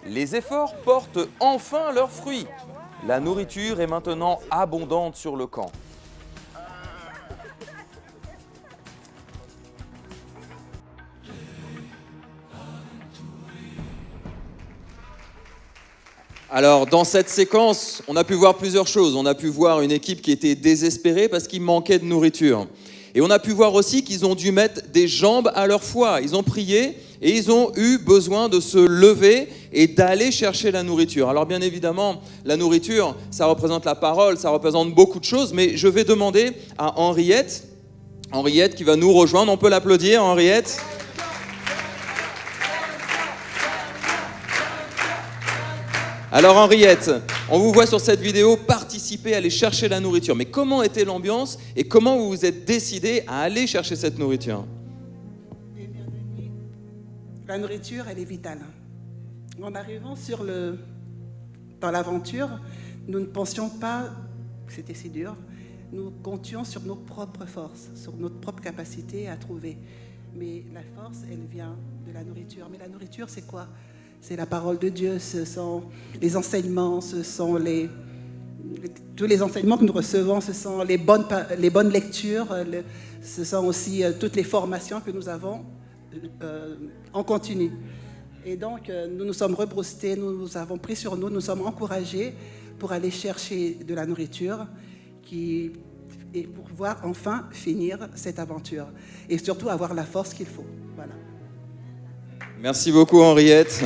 Les efforts portent enfin leurs fruits. La nourriture est maintenant abondante sur le camp. Alors, dans cette séquence, on a pu voir plusieurs choses. On a pu voir une équipe qui était désespérée parce qu'il manquait de nourriture. Et on a pu voir aussi qu'ils ont dû mettre des jambes à leur foi. Ils ont prié et ils ont eu besoin de se lever et d'aller chercher la nourriture. Alors bien évidemment, la nourriture, ça représente la parole, ça représente beaucoup de choses, mais je vais demander à Henriette qui va nous rejoindre. On peut l'applaudir, Henriette. Alors Henriette, on vous voit sur cette vidéo participer, aller chercher la nourriture. Mais comment était l'ambiance et comment vous vous êtes décidé à aller chercher cette nourriture? La nourriture, elle est vitale. En arrivant dans l'aventure, nous ne pensions pas que c'était si dur. Nous comptions sur nos propres forces, sur notre propre capacité à trouver. Mais la force, elle vient de la nourriture. Mais la nourriture, c'est quoi? C'est la parole de Dieu, ce sont les enseignements, ce sont tous les enseignements que nous recevons, ce sont les bonnes lectures, ce sont aussi toutes les formations que nous avons en continu. Et donc, nous nous sommes rebroussetés, nous avons pris sur nous, nous sommes encouragés pour aller chercher de la nourriture et pour pouvoir enfin finir cette aventure. Et surtout avoir la force qu'il faut. Voilà. Merci beaucoup Henriette.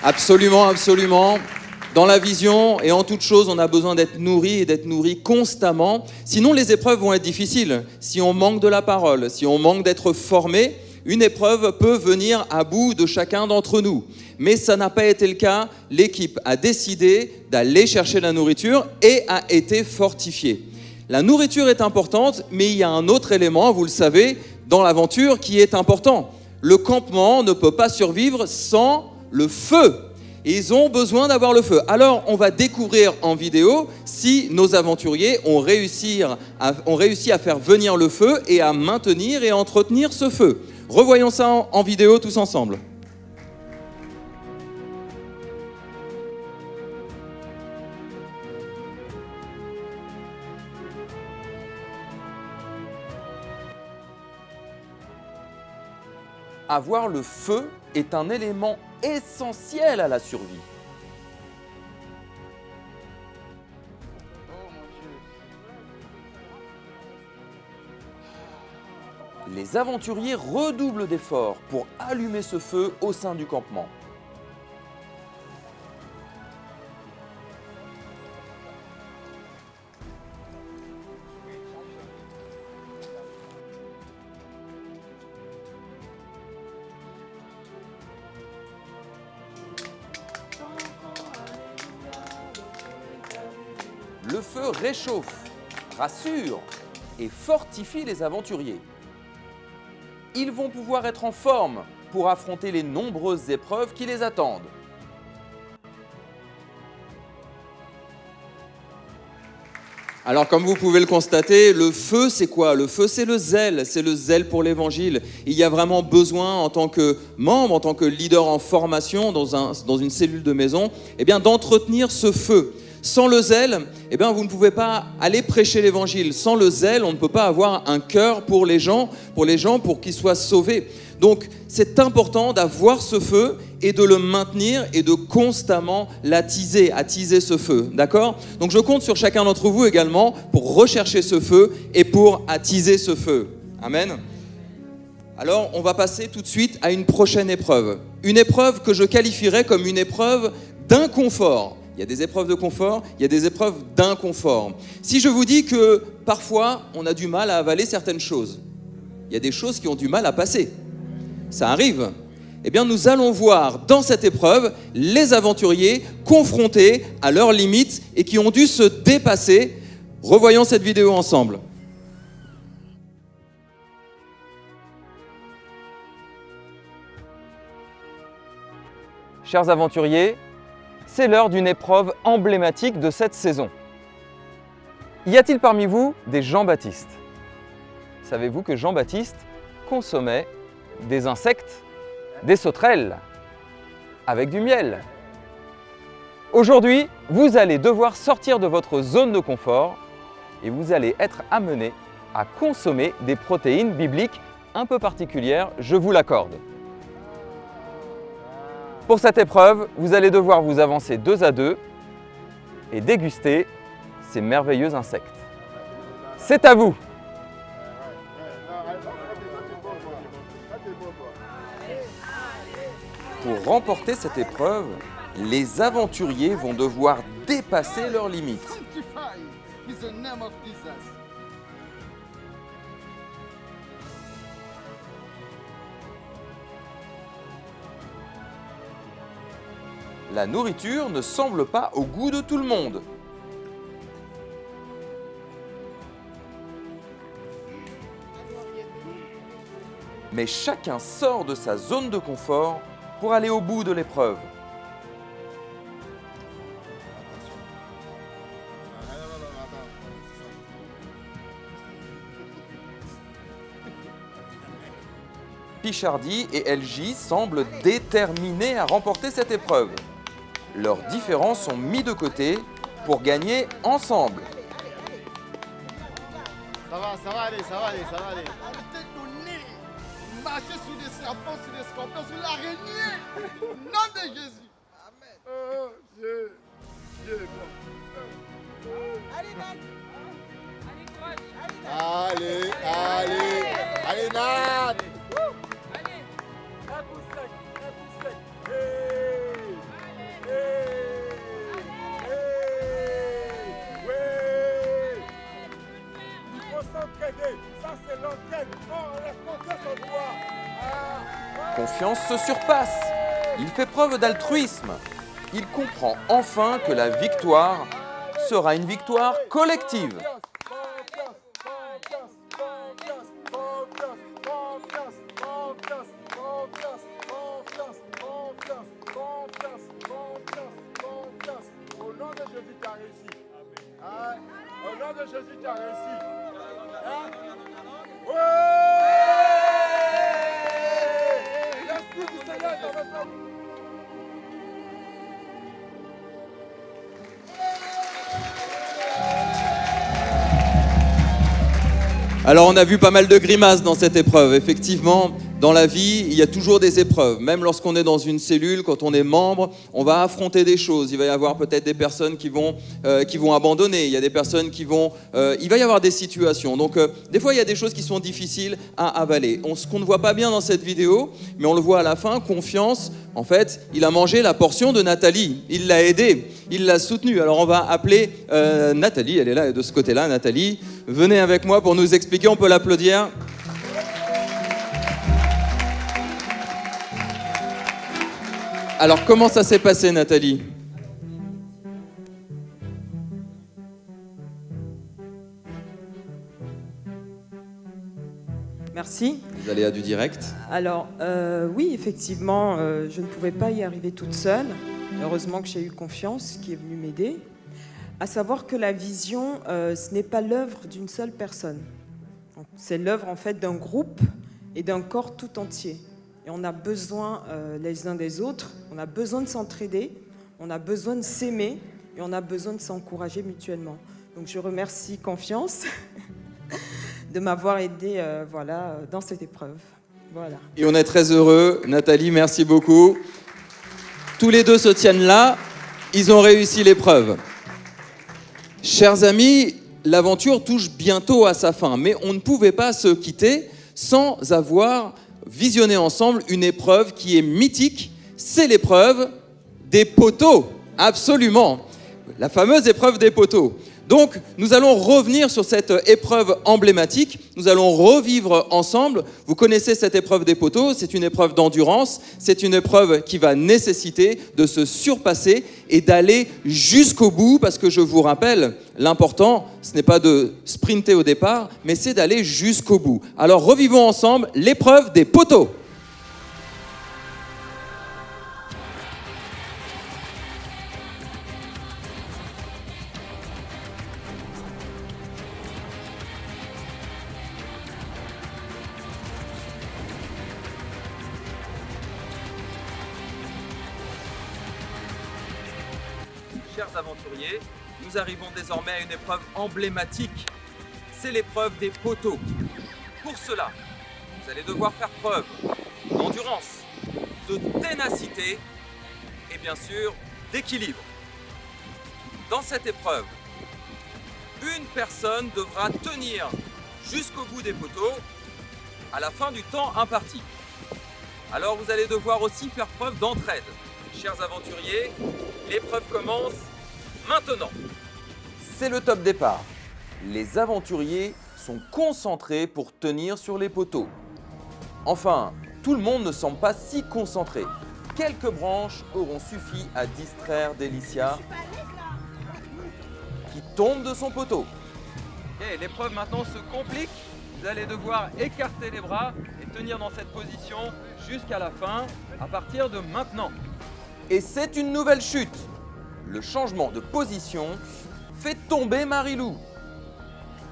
Absolument, absolument. Dans la vision et en toute chose, on a besoin d'être nourri et d'être nourri constamment. Sinon, les épreuves vont être difficiles. Si on manque de la parole, si on manque d'être formé, une épreuve peut venir à bout de chacun d'entre nous. Mais ça n'a pas été le cas. L'équipe a décidé d'aller chercher la nourriture et a été fortifiée. La nourriture est importante, mais il y a un autre élément, vous le savez, dans l'aventure qui est important. Le campement ne peut pas survivre sans le feu. Et ils ont besoin d'avoir le feu. Alors, on va découvrir en vidéo si nos aventuriers ont réussi à faire venir le feu et à maintenir et entretenir ce feu. Revoyons ça en vidéo tous ensemble. Avoir le feu est un élément essentiel à la survie. Les aventuriers redoublent d'efforts pour allumer ce feu au sein du campement. Le feu réchauffe, rassure et fortifie les aventuriers. Ils vont pouvoir être en forme pour affronter les nombreuses épreuves qui les attendent. Alors comme vous pouvez le constater, le feu c'est quoi? Le feu c'est le zèle pour l'évangile. Il y a vraiment besoin en tant que membre, en tant que leader en formation dans une cellule de maison, d'entretenir ce feu. Sans le zèle, vous ne pouvez pas aller prêcher l'évangile. Sans le zèle, on ne peut pas avoir un cœur pour les gens pour qu'ils soient sauvés. Donc, c'est important d'avoir ce feu et de le maintenir et de constamment attiser ce feu. D'accord? Donc, je compte sur chacun d'entre vous également pour rechercher ce feu et pour attiser ce feu. Amen. Alors, on va passer tout de suite à une prochaine épreuve. Une épreuve que je qualifierais comme une épreuve d'inconfort. Il y a des épreuves de confort, il y a des épreuves d'inconfort. Si je vous dis que parfois, on a du mal à avaler certaines choses, il y a des choses qui ont du mal à passer. Ça arrive. Nous allons voir dans cette épreuve les aventuriers confrontés à leurs limites et qui ont dû se dépasser. Revoyons cette vidéo ensemble. Chers aventuriers, c'est l'heure d'une épreuve emblématique de cette saison. Y a-t-il parmi vous des Jean-Baptiste? Savez-vous que Jean-Baptiste consommait des insectes, des sauterelles, avec du miel? Aujourd'hui, vous allez devoir sortir de votre zone de confort et vous allez être amené à consommer des protéines bibliques un peu particulières, je vous l'accorde. Pour cette épreuve, vous allez devoir vous avancer 2 à 2 et déguster ces merveilleux insectes. C'est à vous! Pour remporter cette épreuve, les aventuriers vont devoir dépasser leurs limites. La nourriture ne semble pas au goût de tout le monde. Mais chacun sort de sa zone de confort pour aller au bout de l'épreuve. Pichardy et LJ semblent déterminés à remporter cette épreuve. Leurs différends sont mis de côté pour gagner ensemble. Ça va aller, ça va aller, ça va aller. Arrêtez de nez. Marcher sur des serpents, sur des scorpions, sur l'araignée. Nom de Jésus. Amen. Oh, Dieu. Dieu est bon. Allez, Nat. Allez, courage. Allez, Nat. Confiance se surpasse. Il fait preuve d'altruisme. Il comprend enfin que la victoire sera une victoire collective. Au nom de Jésus, tu as réussi. Au nom de Jésus, tu as réussi. Ouais! L'Esprit du Seigneur est dans notre vie. Alors on a vu pas mal de grimaces dans cette épreuve. Effectivement, dans la vie, il y a toujours des épreuves. Même lorsqu'on est dans une cellule, quand on est membre, on va affronter des choses. Il va y avoir peut-être des personnes qui vont abandonner. Il y a des personnes qui vont... il va y avoir des situations. Donc des fois, il y a des choses qui sont difficiles à avaler. Ce qu'on ne voit pas bien dans cette vidéo, mais on le voit à la fin, Confiance, en fait, il a mangé la portion de Nathalie. Il l'a aidée, il l'a soutenue. Alors on va appeler Nathalie, elle est là de ce côté-là, Nathalie. Venez avec moi pour nous expliquer, on peut l'applaudir. Alors, comment ça s'est passé, Nathalie ? Merci. Les aléas du direct. Alors, oui, effectivement, je ne pouvais pas y arriver toute seule. Heureusement que j'ai eu Confiance qui est venue m'aider. À savoir que la vision, ce n'est pas l'œuvre d'une seule personne. C'est l'œuvre, en fait, d'un groupe et d'un corps tout entier. Et on a besoin les uns des autres, on a besoin de s'entraider, on a besoin de s'aimer et on a besoin de s'encourager mutuellement. Donc je remercie Confiance de m'avoir aidé dans cette épreuve. Voilà. Et on est très heureux. Nathalie, merci beaucoup. Tous les deux se tiennent là, ils ont réussi l'épreuve. Chers amis, l'aventure touche bientôt à sa fin, mais on ne pouvait pas se quitter sans avoir visionné ensemble une épreuve qui est mythique, c'est l'épreuve des poteaux, absolument, la fameuse épreuve des poteaux. Donc, nous allons revenir sur cette épreuve emblématique, nous allons revivre ensemble. Vous connaissez cette épreuve des poteaux, c'est une épreuve d'endurance, c'est une épreuve qui va nécessiter de se surpasser et d'aller jusqu'au bout, parce que je vous rappelle, l'important, ce n'est pas de sprinter au départ, mais c'est d'aller jusqu'au bout. Alors, revivons ensemble l'épreuve des poteaux. Chers aventuriers, nous arrivons désormais à une épreuve emblématique. C'est l'épreuve des poteaux. Pour cela, vous allez devoir faire preuve d'endurance, de ténacité et bien sûr d'équilibre. Dans cette épreuve, une personne devra tenir jusqu'au bout des poteaux à la fin du temps imparti. Alors vous allez devoir aussi faire preuve d'entraide. Chers aventuriers, l'épreuve commence maintenant. C'est le top départ. Les aventuriers sont concentrés pour tenir sur les poteaux. Enfin, tout le monde ne semble pas si concentré. Quelques branches auront suffi à distraire Délicia, qui tombe de son poteau. Et l'épreuve maintenant se complique. Vous allez devoir écarter les bras et tenir dans cette position jusqu'à la fin, à partir de maintenant. Et c'est une nouvelle chute. Le changement de position fait tomber Marilou.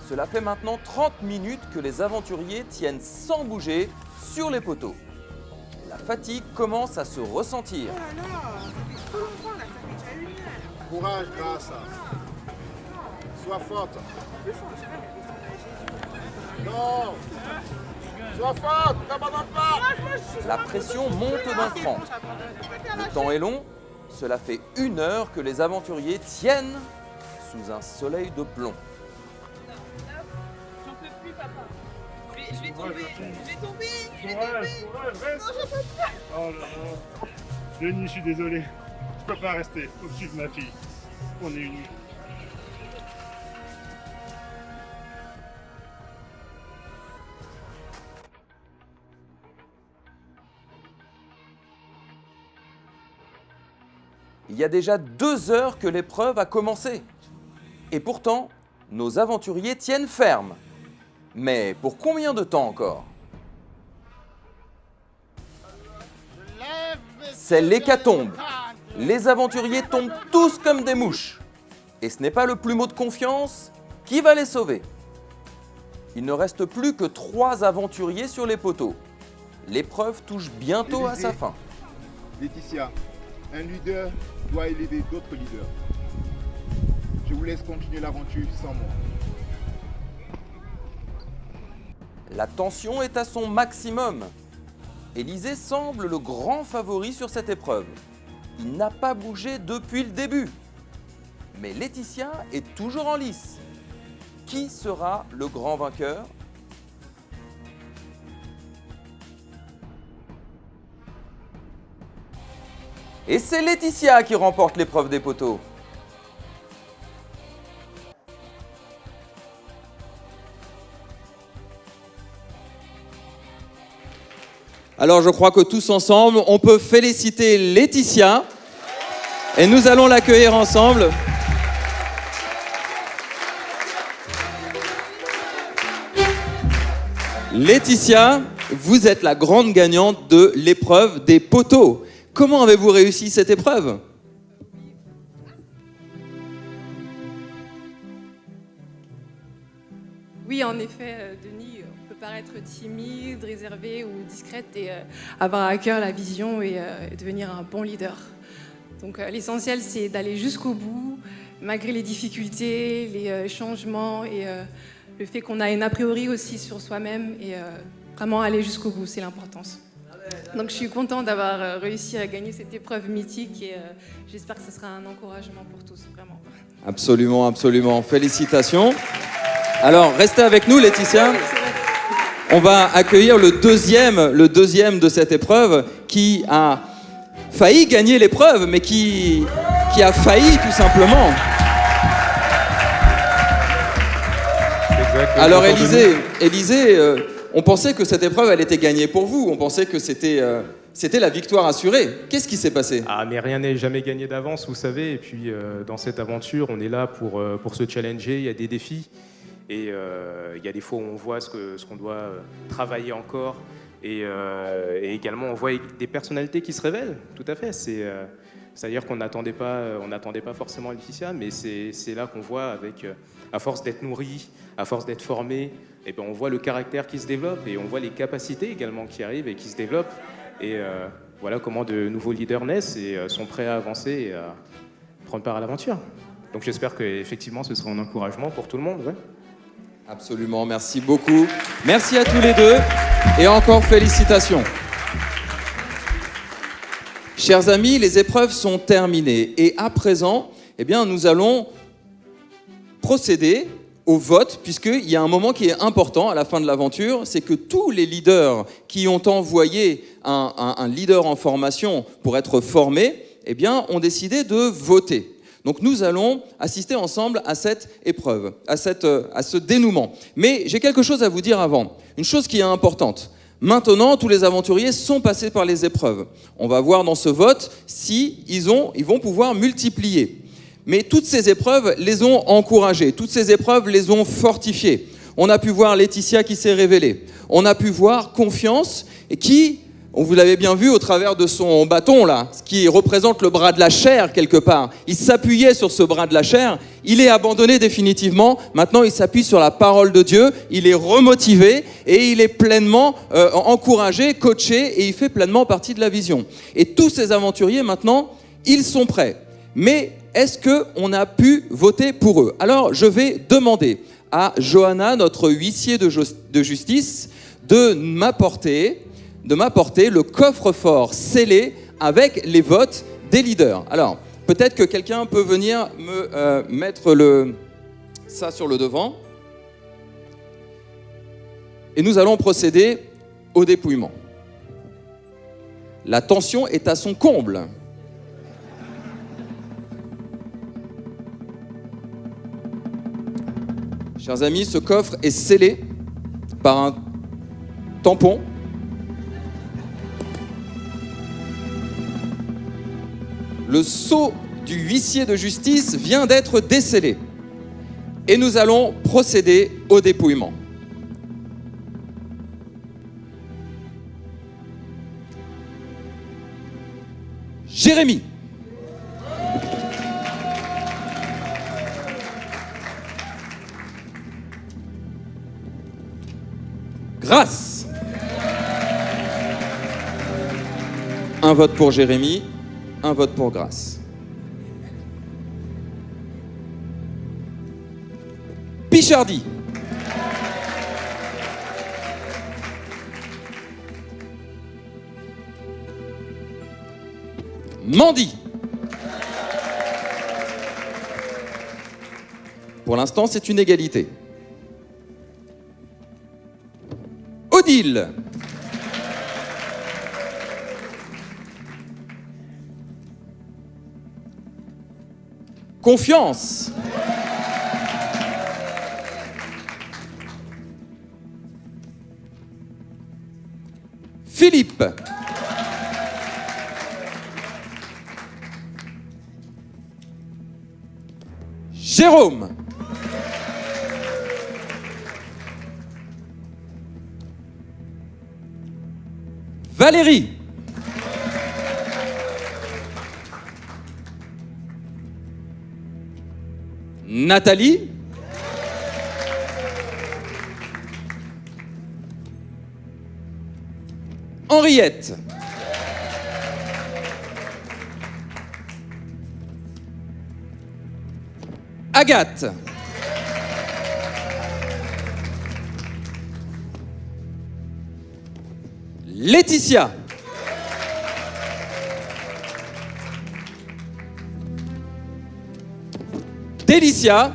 Cela fait maintenant 30 minutes que les aventuriers tiennent sans bouger sur les poteaux. La fatigue commence à se ressentir. Courage, Grâce. Sois forte. Non. Sois forte, n'abandonne pas. La pression monte d'un cran. Le temps est long. Cela fait 1 heure que les aventuriers tiennent sous un soleil de plomb. J'en peux plus, papa. Je vais tomber. Reste. Oh là là. Denis, je suis désolé. Je peux pas rester. Faut que je suive ma fille. On est unis. Il y a déjà 2 heures que l'épreuve a commencé. Et pourtant, nos aventuriers tiennent ferme. Mais pour combien de temps encore? C'est l'hécatombe. Les aventuriers tombent tous comme des mouches. Et ce n'est pas le plumeau de confiance qui va les sauver. Il ne reste plus que 3 aventuriers sur les poteaux. L'épreuve touche bientôt à sa fin. Laetitia, un leader doit élever d'autres leaders. Je vous laisse continuer l'aventure sans moi. La tension est à son maximum. Élisée semble le grand favori sur cette épreuve. Il n'a pas bougé depuis le début. Mais Laetitia est toujours en lice. Qui sera le grand vainqueur? Et c'est Laetitia qui remporte l'épreuve des poteaux. Alors je crois que tous ensemble, on peut féliciter Laetitia et nous allons l'accueillir ensemble. Laetitia, vous êtes la grande gagnante de l'épreuve des poteaux. Comment avez-vous réussi cette épreuve? Oui, en effet, Denis, on peut paraître timide, réservé ou discrète et avoir à cœur la vision et devenir un bon leader. Donc l'essentiel, c'est d'aller jusqu'au bout, malgré les difficultés, les changements et le fait qu'on a une a priori aussi sur soi-même et vraiment aller jusqu'au bout, c'est l'importance. Donc je suis contente d'avoir réussi à gagner cette épreuve mythique et j'espère que ce sera un encouragement pour tous, vraiment. Absolument, absolument. Félicitations. Alors, restez avec nous, Laetitia. On va accueillir le deuxième de cette épreuve qui a failli gagner l'épreuve, mais qui a failli tout simplement. Alors, Élisée, on pensait que cette épreuve, elle était gagnée pour vous. On pensait que c'était la victoire assurée. Qu'est-ce qui s'est passé? Ah, mais rien n'est jamais gagné d'avance, vous savez. Et puis, dans cette aventure, on est là pour se challenger. Il y a des défis. Et il y a des fois où on voit ce qu'on doit travailler encore. Et également, on voit des personnalités qui se révèlent. Tout à fait. C'est-à-dire qu'on n'attendait pas forcément Laetitia, mais c'est là qu'on voit, avec, à force d'être nourri, à force d'être formé, et ben on voit le caractère qui se développe et on voit les capacités également qui arrivent et qui se développent. Et voilà comment de nouveaux leaders naissent et sont prêts à avancer et à prendre part à l'aventure. Donc j'espère qu'effectivement ce sera un encouragement pour tout le monde. Ouais. Absolument, merci beaucoup. Merci à tous les deux et encore félicitations. Chers amis, les épreuves sont terminées. Et à présent, eh bien, nous allons procéder au vote, puisqu'il y a un moment qui est important à la fin de l'aventure, c'est que tous les leaders qui ont envoyé un leader en formation pour être formé, eh bien, ont décidé de voter. Donc nous allons assister ensemble à cette épreuve, à ce dénouement. Mais j'ai quelque chose à vous dire avant, une chose qui est importante. Maintenant, tous les aventuriers sont passés par les épreuves. On va voir dans ce vote si ils vont pouvoir multiplier. Mais toutes ces épreuves les ont encouragés, toutes ces épreuves les ont fortifiés. On a pu voir Laetitia qui s'est révélée. On a pu voir Confiance et qui, vous l'avez bien vu au travers de son bâton là, ce qui représente le bras de la chair quelque part. Il s'appuyait sur ce bras de la chair, il est abandonné définitivement. Maintenant, il s'appuie sur la parole de Dieu, il est remotivé et il est pleinement encouragé, coaché et il fait pleinement partie de la vision. Et tous ces aventuriers maintenant, ils sont prêts. Mais est-ce qu'on a pu voter pour eux? Alors, je vais demander à Johanna, notre huissier de justice, de m'apporter le coffre-fort scellé avec les votes des leaders. Alors, peut-être que quelqu'un peut venir me mettre ça sur le devant. Et nous allons procéder au dépouillement. La tension est à son comble. Chers amis, ce coffre est scellé par un tampon. Le sceau du huissier de justice vient d'être décellé. Et nous allons procéder au dépouillement. Jérémie. Grâce. Un vote pour Jérémie, un vote pour Grâce. Pichardy. Mandy. Pour l'instant, c'est une égalité. Odile. Confiance. Philippe. Jérôme. Valérie. Nathalie. Henriette. Agathe. Laetitia. Délicia.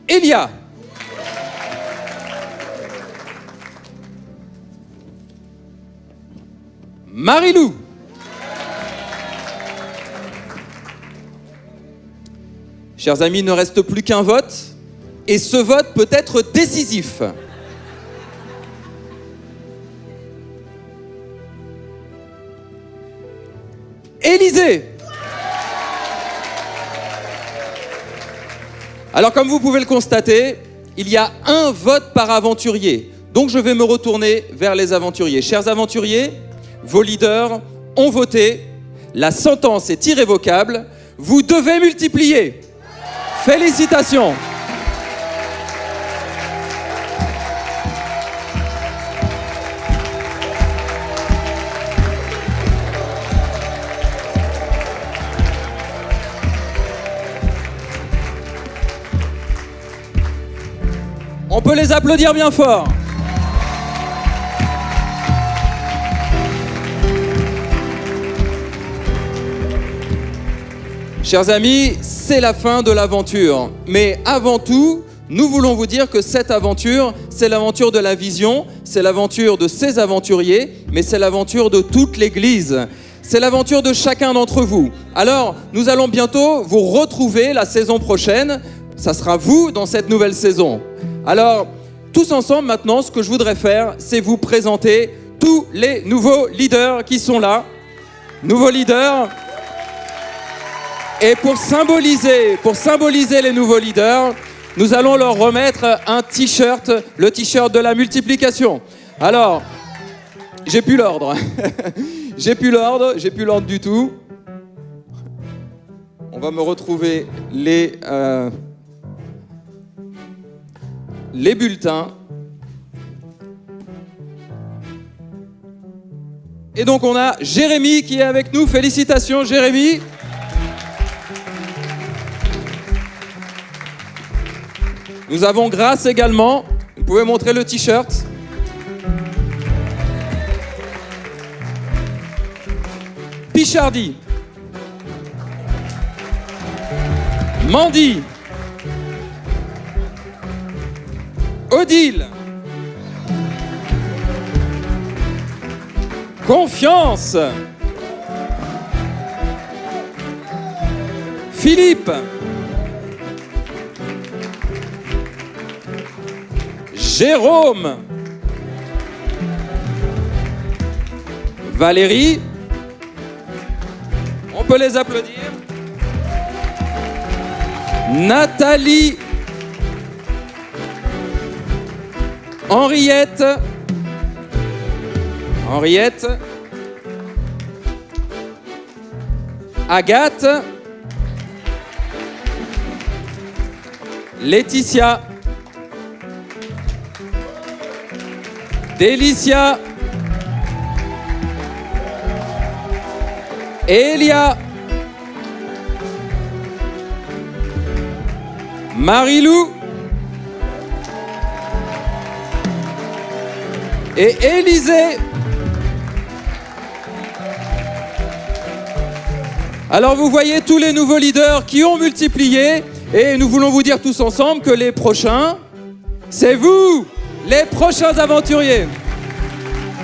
Elia. Marilou. Chers amis, il ne reste plus qu'un vote, et ce vote peut être décisif. Élisée. Alors, comme vous pouvez le constater, il y a un vote par aventurier. Donc, je vais me retourner vers les aventuriers. Chers aventuriers, vos leaders ont voté. La sentence est irrévocable. Vous devez multiplier. Félicitations. On peut les applaudir bien fort. Chers amis, c'est la fin de l'aventure. Mais avant tout, nous voulons vous dire que cette aventure, c'est l'aventure de la vision, c'est l'aventure de ces aventuriers, mais c'est l'aventure de toute l'Église. C'est l'aventure de chacun d'entre vous. Alors, nous allons bientôt vous retrouver la saison prochaine. Ça sera vous dans cette nouvelle saison. Alors, tous ensemble maintenant, ce que je voudrais faire, c'est vous présenter tous les nouveaux leaders qui sont là. Nouveaux leaders. Et pour symboliser les nouveaux leaders, nous allons leur remettre un t-shirt, le t-shirt de la multiplication. Alors, j'ai plus l'ordre. J'ai plus l'ordre du tout. On va me retrouver les bulletins. Et donc on a Jérémy qui est avec nous. Félicitations Jérémy. Nous avons Grâce également. Vous pouvez montrer le t-shirt. Pichardy. Mandy. Odile. Confiance. Philippe. Jérôme. Valérie. On peut les applaudir. Nathalie. Henriette. Agathe. Laetitia. Délicia. Elia. Marilou. Et Élisée. Alors vous voyez tous les nouveaux leaders qui ont multiplié et nous voulons vous dire tous ensemble que les prochains, c'est vous, les prochains aventuriers.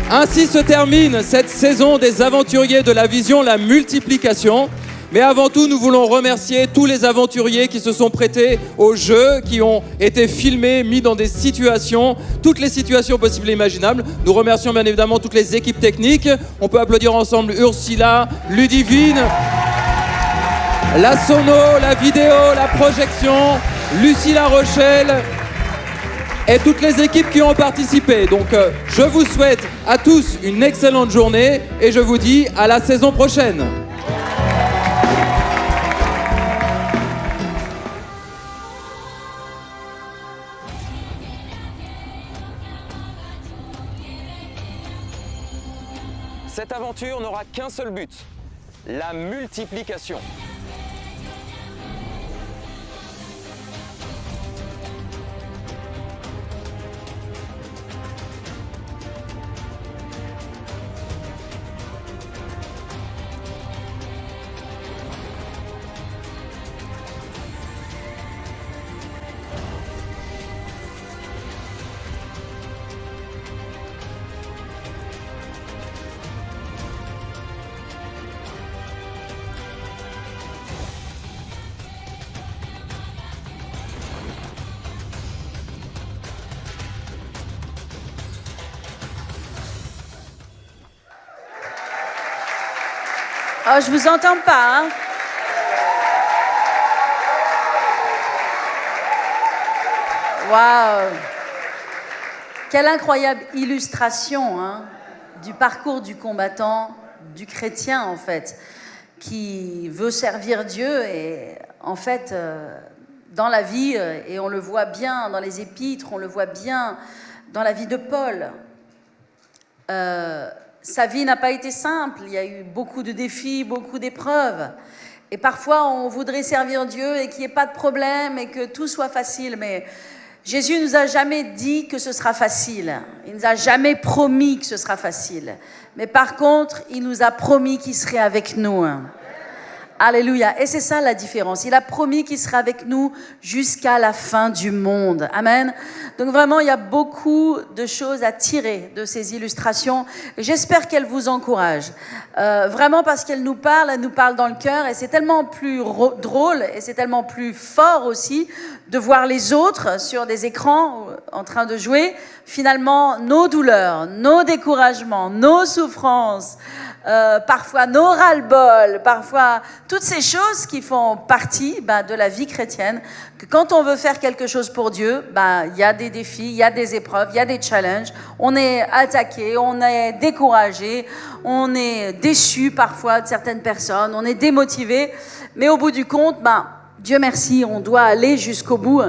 Ainsi se termine cette saison des aventuriers de la vision, la multiplication. Mais avant tout, nous voulons remercier tous les aventuriers qui se sont prêtés au jeu, qui ont été filmés, mis dans des situations, toutes les situations possibles et imaginables. Nous remercions bien évidemment toutes les équipes techniques. On peut applaudir ensemble Ursula, Ludivine, la sono, la vidéo, la projection, Lucie La Rochelle et toutes les équipes qui ont participé. Donc je vous souhaite à tous une excellente journée et je vous dis à la saison prochaine. Cette aventure n'aura qu'un seul but, la multiplication. Oh, je vous entends pas, hein? Waouh! Quelle incroyable illustration, hein, du parcours du combattant, du chrétien en fait, qui veut servir Dieu et en fait dans la vie, et on le voit bien dans les épîtres, on le voit bien dans la vie de Paul. Sa vie n'a pas été simple, il y a eu beaucoup de défis, beaucoup d'épreuves. Et parfois, on voudrait servir Dieu et qu'il n'y ait pas de problème et que tout soit facile. Mais Jésus ne nous a jamais dit que ce sera facile. Il ne nous a jamais promis que ce sera facile. Mais par contre, il nous a promis qu'il serait avec nous. Alléluia. Et c'est ça la différence. Il a promis qu'il sera avec nous jusqu'à la fin du monde. Amen. Donc vraiment, il y a beaucoup de choses à tirer de ces illustrations. J'espère qu'elles vous encouragent. Vraiment parce qu'elles nous parlent dans le cœur. Et c'est tellement plus drôle et c'est tellement plus fort aussi de voir les autres sur des écrans en train de jouer. Finalement, nos douleurs, nos découragements, nos souffrances, parfois nos ras-le-bol, parfois toutes ces choses qui font partie de la vie chrétienne, que quand on veut faire quelque chose pour Dieu, il y a des défis, il y a des épreuves, il y a des challenges, on est attaqué, on est découragé, on est déçu parfois de certaines personnes, on est démotivé, mais au bout du compte, Dieu merci, on doit aller jusqu'au bout.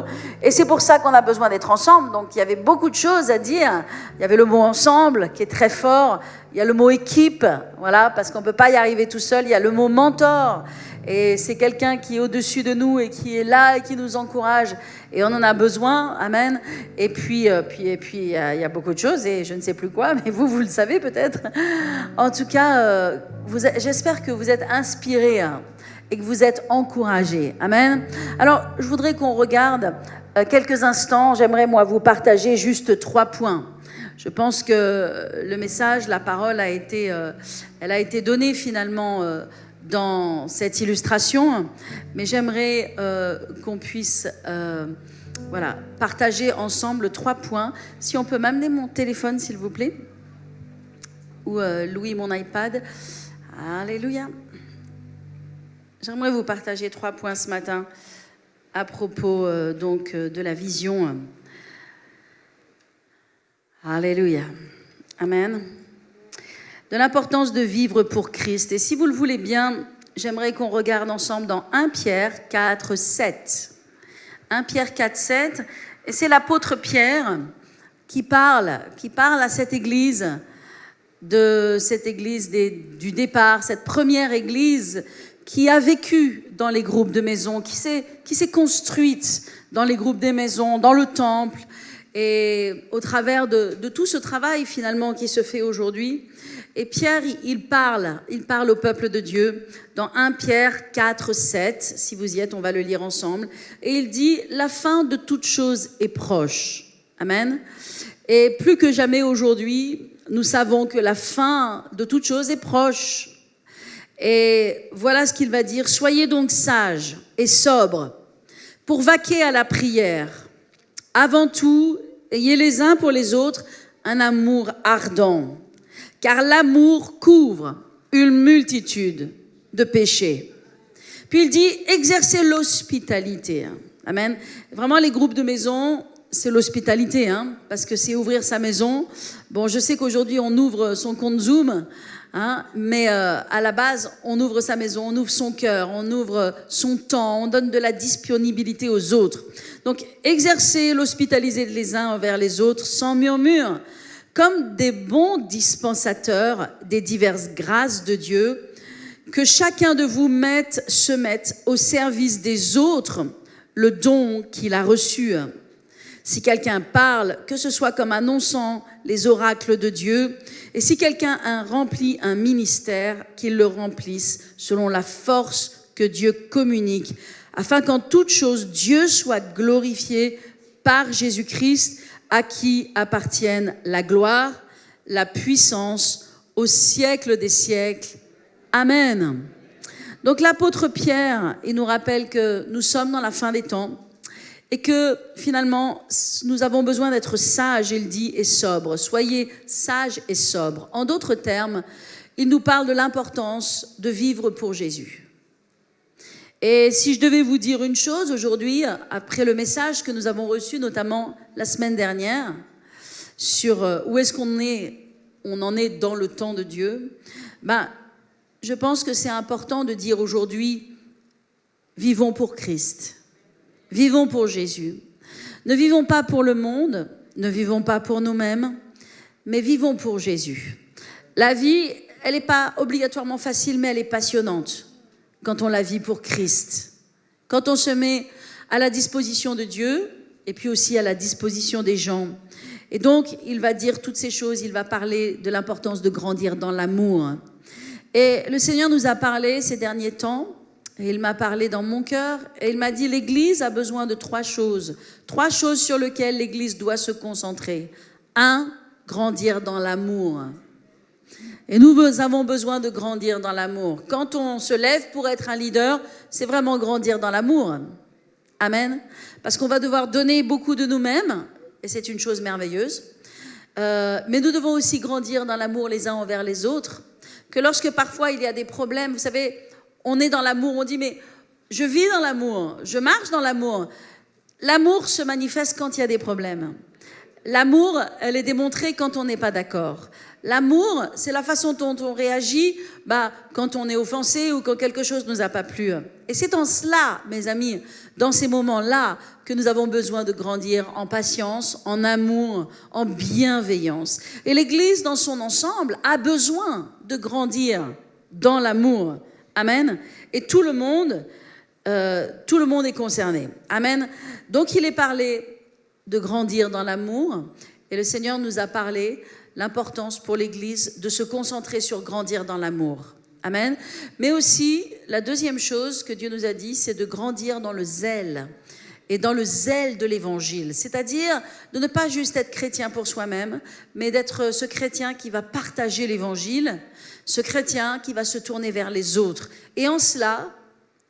Et c'est pour ça qu'on a besoin d'être ensemble. Donc, il y avait beaucoup de choses à dire. Il y avait le mot ensemble qui est très fort. Il y a le mot équipe, voilà, parce qu'on ne peut pas y arriver tout seul. Il y a le mot mentor. Et c'est quelqu'un qui est au-dessus de nous et qui est là et qui nous encourage. Et on en a besoin. Amen. Et puis, il y a beaucoup de choses et je ne sais plus quoi, mais vous le savez peut-être. En tout cas, j'espère que vous êtes inspirés et que vous êtes encouragés. Amen. Alors, je voudrais qu'on regarde quelques instants. J'aimerais, moi, vous partager juste 3 points. Je pense que le message, la parole elle a été donnée finalement dans cette illustration. Mais j'aimerais qu'on puisse partager ensemble 3 points. Si on peut m'amener mon téléphone, s'il vous plaît. Ou Louis, mon iPad. Alléluia. J'aimerais vous partager 3 points ce matin à propos de la vision. Alléluia. Amen. De l'importance de vivre pour Christ. Et si vous le voulez bien, j'aimerais qu'on regarde ensemble dans 1 Pierre 4, 7. 1 Pierre 4, 7. Et c'est l'apôtre Pierre qui parle à cette église, du départ, cette première église qui a vécu dans les groupes de maisons, qui s'est construite dans les groupes des maisons, dans le temple, et au travers de tout ce travail finalement qui se fait aujourd'hui. Et Pierre, il parle au peuple de Dieu dans 1 Pierre 4, 7. Si vous y êtes, on va le lire ensemble. Et il dit, la fin de toute chose est proche. Amen. Et plus que jamais aujourd'hui, nous savons que la fin de toute chose est proche. Et voilà ce qu'il va dire. Soyez donc sages et sobres pour vaquer à la prière. Avant tout, ayez les uns pour les autres un amour ardent, car l'amour couvre une multitude de péchés. Puis il dit, exercez l'hospitalité. Amen. Vraiment, les groupes de maison, c'est l'hospitalité, parce que c'est ouvrir sa maison. Bon, je sais qu'aujourd'hui, on ouvre son compte Zoom, mais à la base, on ouvre sa maison, on ouvre son cœur, on ouvre son temps, on donne de la disponibilité aux autres. Donc, exercez l'hospitalité les uns envers les autres sans murmure, comme des bons dispensateurs des diverses grâces de Dieu, que chacun de vous se mette au service des autres le don qu'il a reçu. Si quelqu'un parle, que ce soit comme annonçant les oracles de Dieu, et si quelqu'un remplit un ministère, qu'il le remplisse selon la force que Dieu communique, afin qu'en toute chose, Dieu soit glorifié par Jésus-Christ, à qui appartiennent la gloire, la puissance, au siècle des siècles. Amen. Donc l'apôtre Pierre, il nous rappelle que nous sommes dans la fin des temps, et que finalement, nous avons besoin d'être sages, il dit, et sobres. Soyez sages et sobres. En d'autres termes, il nous parle de l'importance de vivre pour Jésus. Et si je devais vous dire une chose aujourd'hui, après le message que nous avons reçu, notamment la semaine dernière, sur où est-ce on en est dans le temps de Dieu, je pense que c'est important de dire aujourd'hui, vivons pour Christ. Vivons pour Jésus. Ne vivons pas pour le monde, ne vivons pas pour nous-mêmes, mais vivons pour Jésus. La vie, elle n'est pas obligatoirement facile, mais elle est passionnante quand on la vit pour Christ. Quand on se met à la disposition de Dieu et puis aussi à la disposition des gens. Et donc, il va dire toutes ces choses, il va parler de l'importance de grandir dans l'amour. Et le Seigneur nous a parlé ces derniers temps Et il m'a parlé dans mon cœur et il m'a dit l'Église a besoin de 3 choses. 3 choses sur lesquelles l'Église doit se concentrer. 1, grandir dans l'amour. Et nous avons besoin de grandir dans l'amour. Quand on se lève pour être un leader, c'est vraiment grandir dans l'amour. Amen. Parce qu'on va devoir donner beaucoup de nous-mêmes, et c'est une chose merveilleuse. Mais nous devons aussi grandir dans l'amour les uns envers les autres. Que lorsque parfois il y a des problèmes, vous savez, on est dans l'amour, on dit mais je vis dans l'amour, je marche dans l'amour. L'amour se manifeste quand il y a des problèmes. L'amour, elle est démontrée quand on n'est pas d'accord. L'amour, c'est la façon dont on réagit quand on est offensé ou quand quelque chose ne nous a pas plu. Et c'est en cela, mes amis, dans ces moments-là, que nous avons besoin de grandir en patience, en amour, en bienveillance. Et l'Église, dans son ensemble, a besoin de grandir dans l'amour. Amen. Et tout le monde est concerné. Amen. Donc, il est parlé de grandir dans l'amour. Et le Seigneur nous a parlé l'importance pour l'Église de se concentrer sur grandir dans l'amour. Amen. Mais aussi, la deuxième chose que Dieu nous a dit, c'est de grandir dans le zèle. Et dans le zèle de l'Évangile. C'est-à-dire de ne pas juste être chrétien pour soi-même, mais d'être ce chrétien qui va partager l'Évangile, ce chrétien qui va se tourner vers les autres. Et en cela,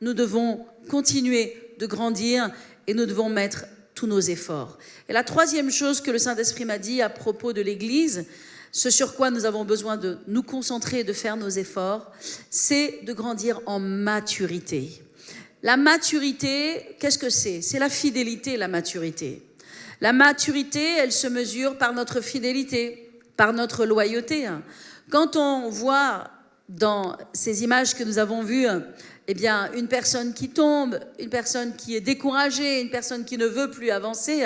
nous devons continuer de grandir et nous devons mettre tous nos efforts. Et la troisième chose que le Saint-Esprit m'a dit à propos de l'Église, ce sur quoi nous avons besoin de nous concentrer et de faire nos efforts, c'est de grandir en maturité. La maturité, qu'est-ce que c'est? C'est la fidélité, la maturité. La maturité, elle se mesure par notre fidélité, par notre loyauté. Quand on voit dans ces images que nous avons vues, eh bien, une personne qui tombe, une personne qui est découragée, une personne qui ne veut plus avancer,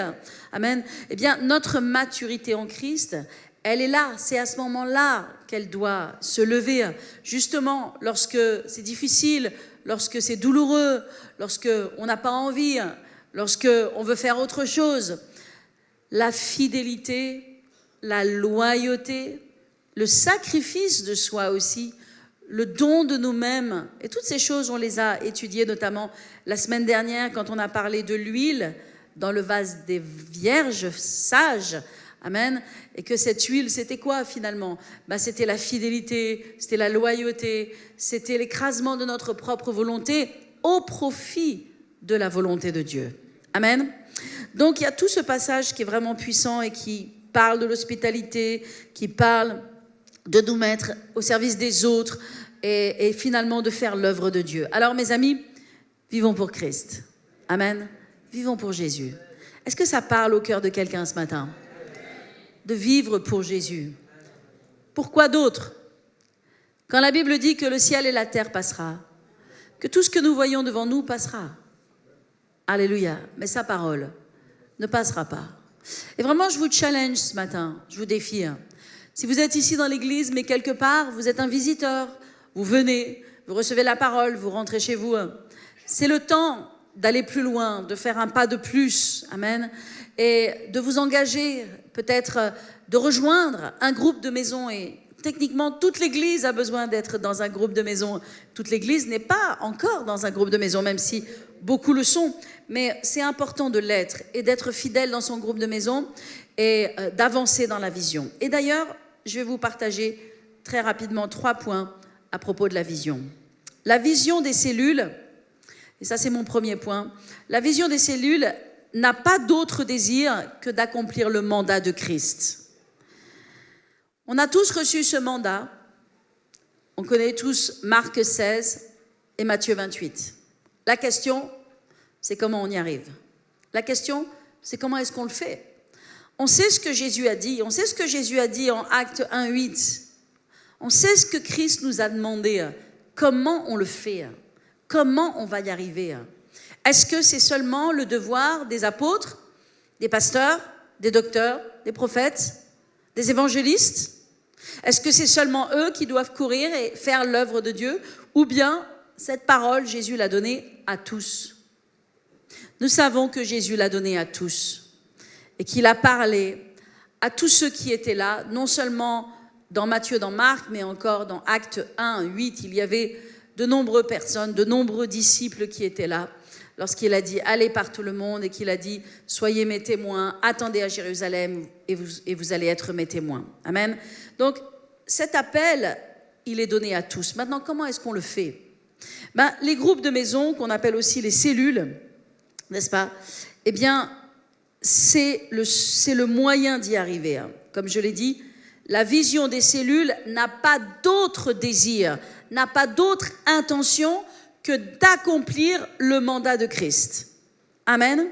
amen, eh bien, notre maturité en Christ, elle est là, c'est à ce moment-là qu'elle doit se lever. Justement, lorsque c'est difficile, lorsque c'est douloureux, lorsqu'on n'a pas envie, lorsqu'on veut faire autre chose, la fidélité, la loyauté, le sacrifice de soi aussi, le don de nous-mêmes, et toutes ces choses, on les a étudiées notamment la semaine dernière quand on a parlé de l'huile dans le vase des vierges sages. Amen. Et que cette huile, c'était quoi finalement? C'était la fidélité, c'était la loyauté, c'était l'écrasement de notre propre volonté au profit de la volonté de Dieu. Amen. Donc il y a tout ce passage qui est vraiment puissant et qui parle de l'hospitalité, qui parle de nous mettre au service des autres et finalement de faire l'œuvre de Dieu. Alors mes amis, vivons pour Christ. Amen. Vivons pour Jésus. Est-ce que ça parle au cœur de quelqu'un ce matin? De vivre pour Jésus. Pourquoi d'autre? Quand la Bible dit que le ciel et la terre passera, que tout ce que nous voyons devant nous passera. Alléluia. Mais sa parole ne passera pas. Et vraiment, je vous challenge ce matin, je vous défie. Si vous êtes ici dans l'église, mais quelque part, vous êtes un visiteur, vous venez, vous recevez la parole, vous rentrez chez vous. C'est le temps d'aller plus loin, de faire un pas de plus. Amen. Et de vous engager, peut-être de rejoindre un groupe de maison. Et techniquement, toute l'Église a besoin d'être dans un groupe de maison. Toute l'Église n'est pas encore dans un groupe de maison, même si beaucoup le sont. Mais c'est important de l'être et d'être fidèle dans son groupe de maison et d'avancer dans la vision. Et d'ailleurs, je vais vous partager très rapidement 3 points à propos de la vision. La vision des cellules, et ça c'est mon premier point, la vision des cellules n'a pas d'autre désir que d'accomplir le mandat de Christ. On a tous reçu ce mandat. On connaît tous Marc 16 et Matthieu 28. La question, c'est comment on y arrive. La question, c'est comment est-ce qu'on le fait. On sait ce que Jésus a dit. On sait ce que Jésus a dit en Actes 1:8. On sait ce que Christ nous a demandé. Comment on le fait? Comment on va y arriver? Est-ce que c'est seulement le devoir des apôtres, des pasteurs, des docteurs, des prophètes, des évangélistes? Est-ce que c'est seulement eux qui doivent courir et faire l'œuvre de Dieu? Ou bien cette parole, Jésus l'a donnée à tous? Nous savons que Jésus l'a donnée à tous et qu'il a parlé à tous ceux qui étaient là, non seulement dans Matthieu, dans Marc, mais encore dans Actes 1:8. Il y avait de nombreuses personnes, de nombreux disciples qui étaient là, lorsqu'il a dit « Allez par tout le monde » et qu'il a dit « Soyez mes témoins, attendez à Jérusalem et vous allez être mes témoins. » Amen. Donc, cet appel, il est donné à tous. Maintenant, comment est-ce qu'on le fait? Les groupes de maison, qu'on appelle aussi les cellules, n'est-ce pas? Eh bien, c'est le moyen d'y arriver. Comme je l'ai dit, la vision des cellules n'a pas d'autre désir, n'a pas d'autre intention que d'accomplir le mandat de Christ. Amen.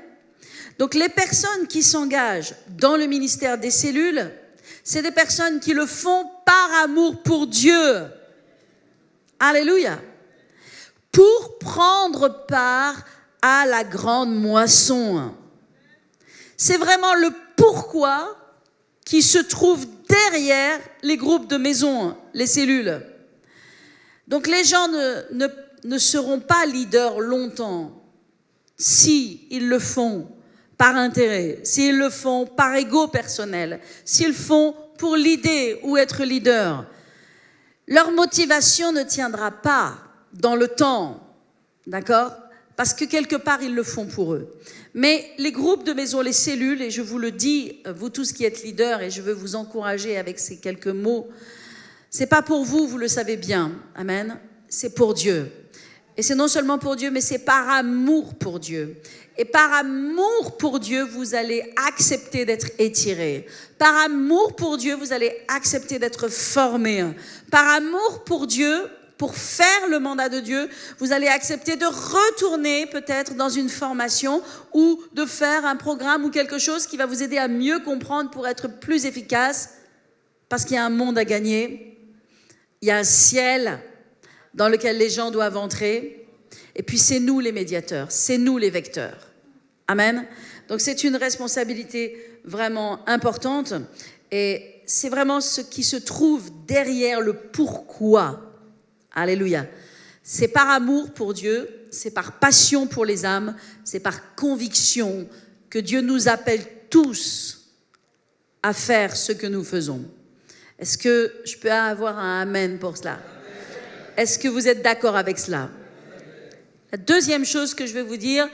Donc les personnes qui s'engagent dans le ministère des cellules, c'est des personnes qui le font par amour pour Dieu. Alléluia. Pour prendre part à la grande moisson. C'est vraiment le pourquoi qui se trouve derrière les groupes de maison, les cellules. Donc les gens ne seront pas leaders longtemps s'ils le font par intérêt, s'ils le font par ego personnel, s'ils le font pour l'idée ou être leader. Leur motivation ne tiendra pas dans le temps, d'accord? Parce que quelque part, ils le font pour eux. Mais les groupes de maison, les cellules, et je vous le dis, vous tous qui êtes leaders, et je veux vous encourager avec ces quelques mots, c'est pas pour vous, vous le savez bien, amen, c'est pour Dieu. Et c'est non seulement pour Dieu, mais c'est par amour pour Dieu. Et par amour pour Dieu, vous allez accepter d'être étiré. Par amour pour Dieu, vous allez accepter d'être formé. Par amour pour Dieu, pour faire le mandat de Dieu, vous allez accepter de retourner peut-être dans une formation ou de faire un programme ou quelque chose qui va vous aider à mieux comprendre pour être plus efficace, parce qu'il y a un monde à gagner, il y a un ciel dans lequel les gens doivent entrer, et puis c'est nous les médiateurs, c'est nous les vecteurs. Amen. Donc c'est une responsabilité vraiment importante, et c'est vraiment ce qui se trouve derrière le pourquoi. Alléluia. C'est par amour pour Dieu, c'est par passion pour les âmes, c'est par conviction que Dieu nous appelle tous à faire ce que nous faisons. Est-ce que je peux avoir un amen pour cela? Est-ce que vous êtes d'accord avec cela? La deuxième chose que je vais vous dire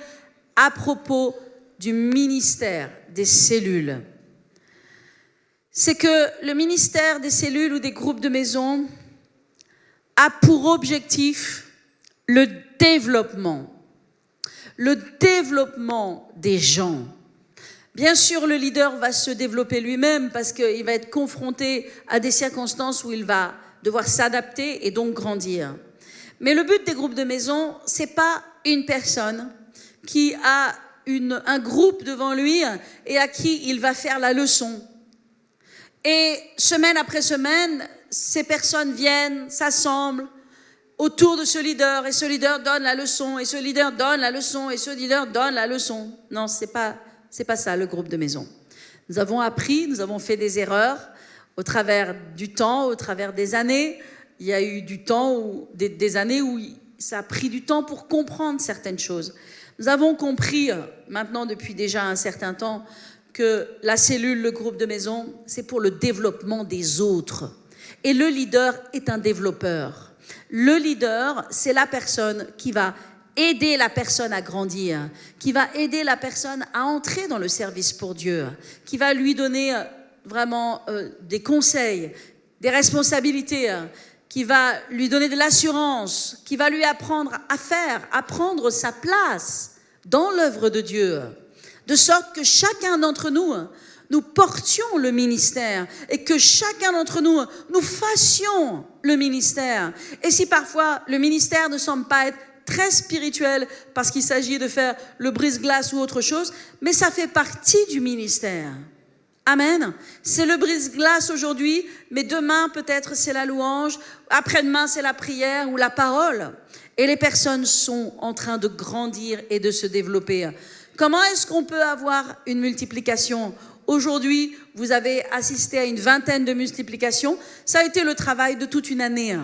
à propos du ministère des cellules, c'est que le ministère des cellules ou des groupes de maison a pour objectif le développement des gens. Bien sûr, le leader va se développer lui-même parce qu'il va être confronté à des circonstances où il va devoir s'adapter et donc grandir. Mais le but des groupes de maison, c'est pas une personne qui a un groupe devant lui et à qui il va faire la leçon. Et semaine après semaine, ces personnes viennent, s'assemblent autour de ce leader, et ce leader donne la leçon, et ce leader donne la leçon, et ce leader donne la leçon. Non, c'est pas ça le groupe de maison. Nous avons appris, nous avons fait des erreurs au travers du temps, au travers des années. Il y a eu du temps, des années où ça a pris du temps pour comprendre certaines choses. Nous avons compris maintenant depuis déjà un certain temps que la cellule, le groupe de maison, c'est pour le développement des autres. Et le leader est un développeur. Le leader, c'est la personne qui va aider la personne à grandir, qui va aider la personne à entrer dans le service pour Dieu, qui va lui donner vraiment des conseils, des responsabilités, qui va lui donner de l'assurance, qui va lui apprendre à faire, à prendre sa place dans l'œuvre de Dieu, de sorte que chacun d'entre nous, nous portions le ministère et que chacun d'entre nous, nous fassions le ministère. Et si parfois le ministère ne semble pas être très spirituel parce qu'il s'agit de faire le brise-glace ou autre chose, mais ça fait partie du ministère. Amen. C'est le brise-glace aujourd'hui, mais demain peut-être c'est la louange, après-demain c'est la prière ou la parole. Et les personnes sont en train de grandir et de se développer. Comment est-ce qu'on peut avoir une multiplication ? Aujourd'hui, vous avez assisté à une vingtaine de multiplications. Ça a été le travail de toute une année.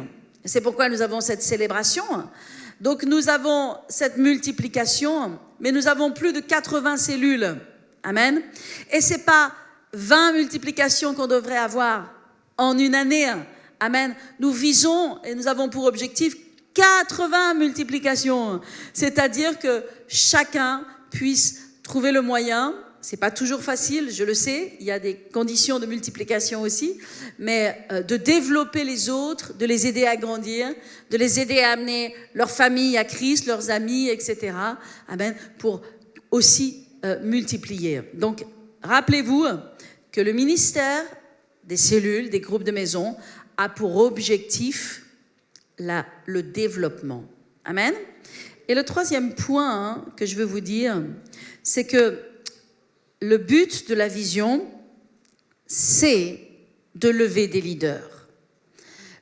C'est pourquoi nous avons cette célébration. Donc nous avons cette multiplication, mais nous avons plus de 80 cellules. Amen. Et c'est pas 20 multiplications qu'on devrait avoir en une année. Amen. Nous visons et nous avons pour objectif 80 multiplications. C'est-à-dire que chacun puisse trouver le moyen. C'est pas toujours facile, je le sais. Il y a des conditions de multiplication aussi. Mais de développer les autres, de les aider à grandir, de les aider à amener leur famille à Christ, leurs amis, etc. Amen. Pour aussi multiplier. Donc, rappelez-vous que le ministère des cellules, des groupes de maison, a pour objectif le développement. Amen. Et le troisième point que je veux vous dire, c'est que le but de la vision, c'est de lever des leaders.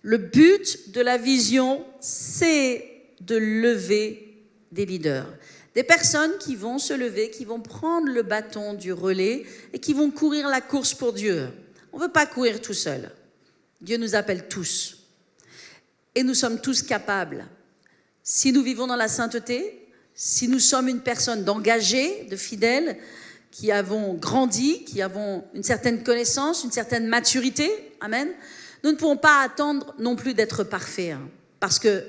Le but de la vision, c'est de lever des leaders. Des personnes qui vont se lever, qui vont prendre le bâton du relais et qui vont courir la course pour Dieu. On ne veut pas courir tout seul. Dieu nous appelle tous. Et nous sommes tous capables. Si nous vivons dans la sainteté, si nous sommes une personne d'engagée, de fidèle, qui avons grandi, qui avons une certaine connaissance, une certaine maturité, amen, nous ne pouvons pas attendre non plus d'être parfaits, parce que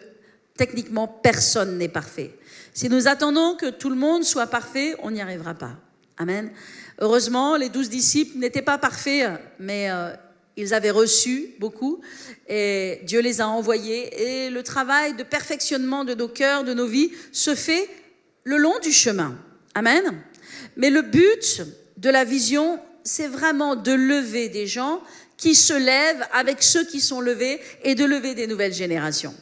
techniquement, personne n'est parfait. Si nous attendons que tout le monde soit parfait, on n'y arrivera pas. Amen. Heureusement, les 12 disciples n'étaient pas parfaits, mais ils avaient reçu beaucoup et Dieu les a envoyés. Et le travail de perfectionnement de nos cœurs, de nos vies, se fait le long du chemin. Amen. Mais le but de la vision, c'est vraiment de lever des gens qui se lèvent avec ceux qui sont levés et de lever des nouvelles générations.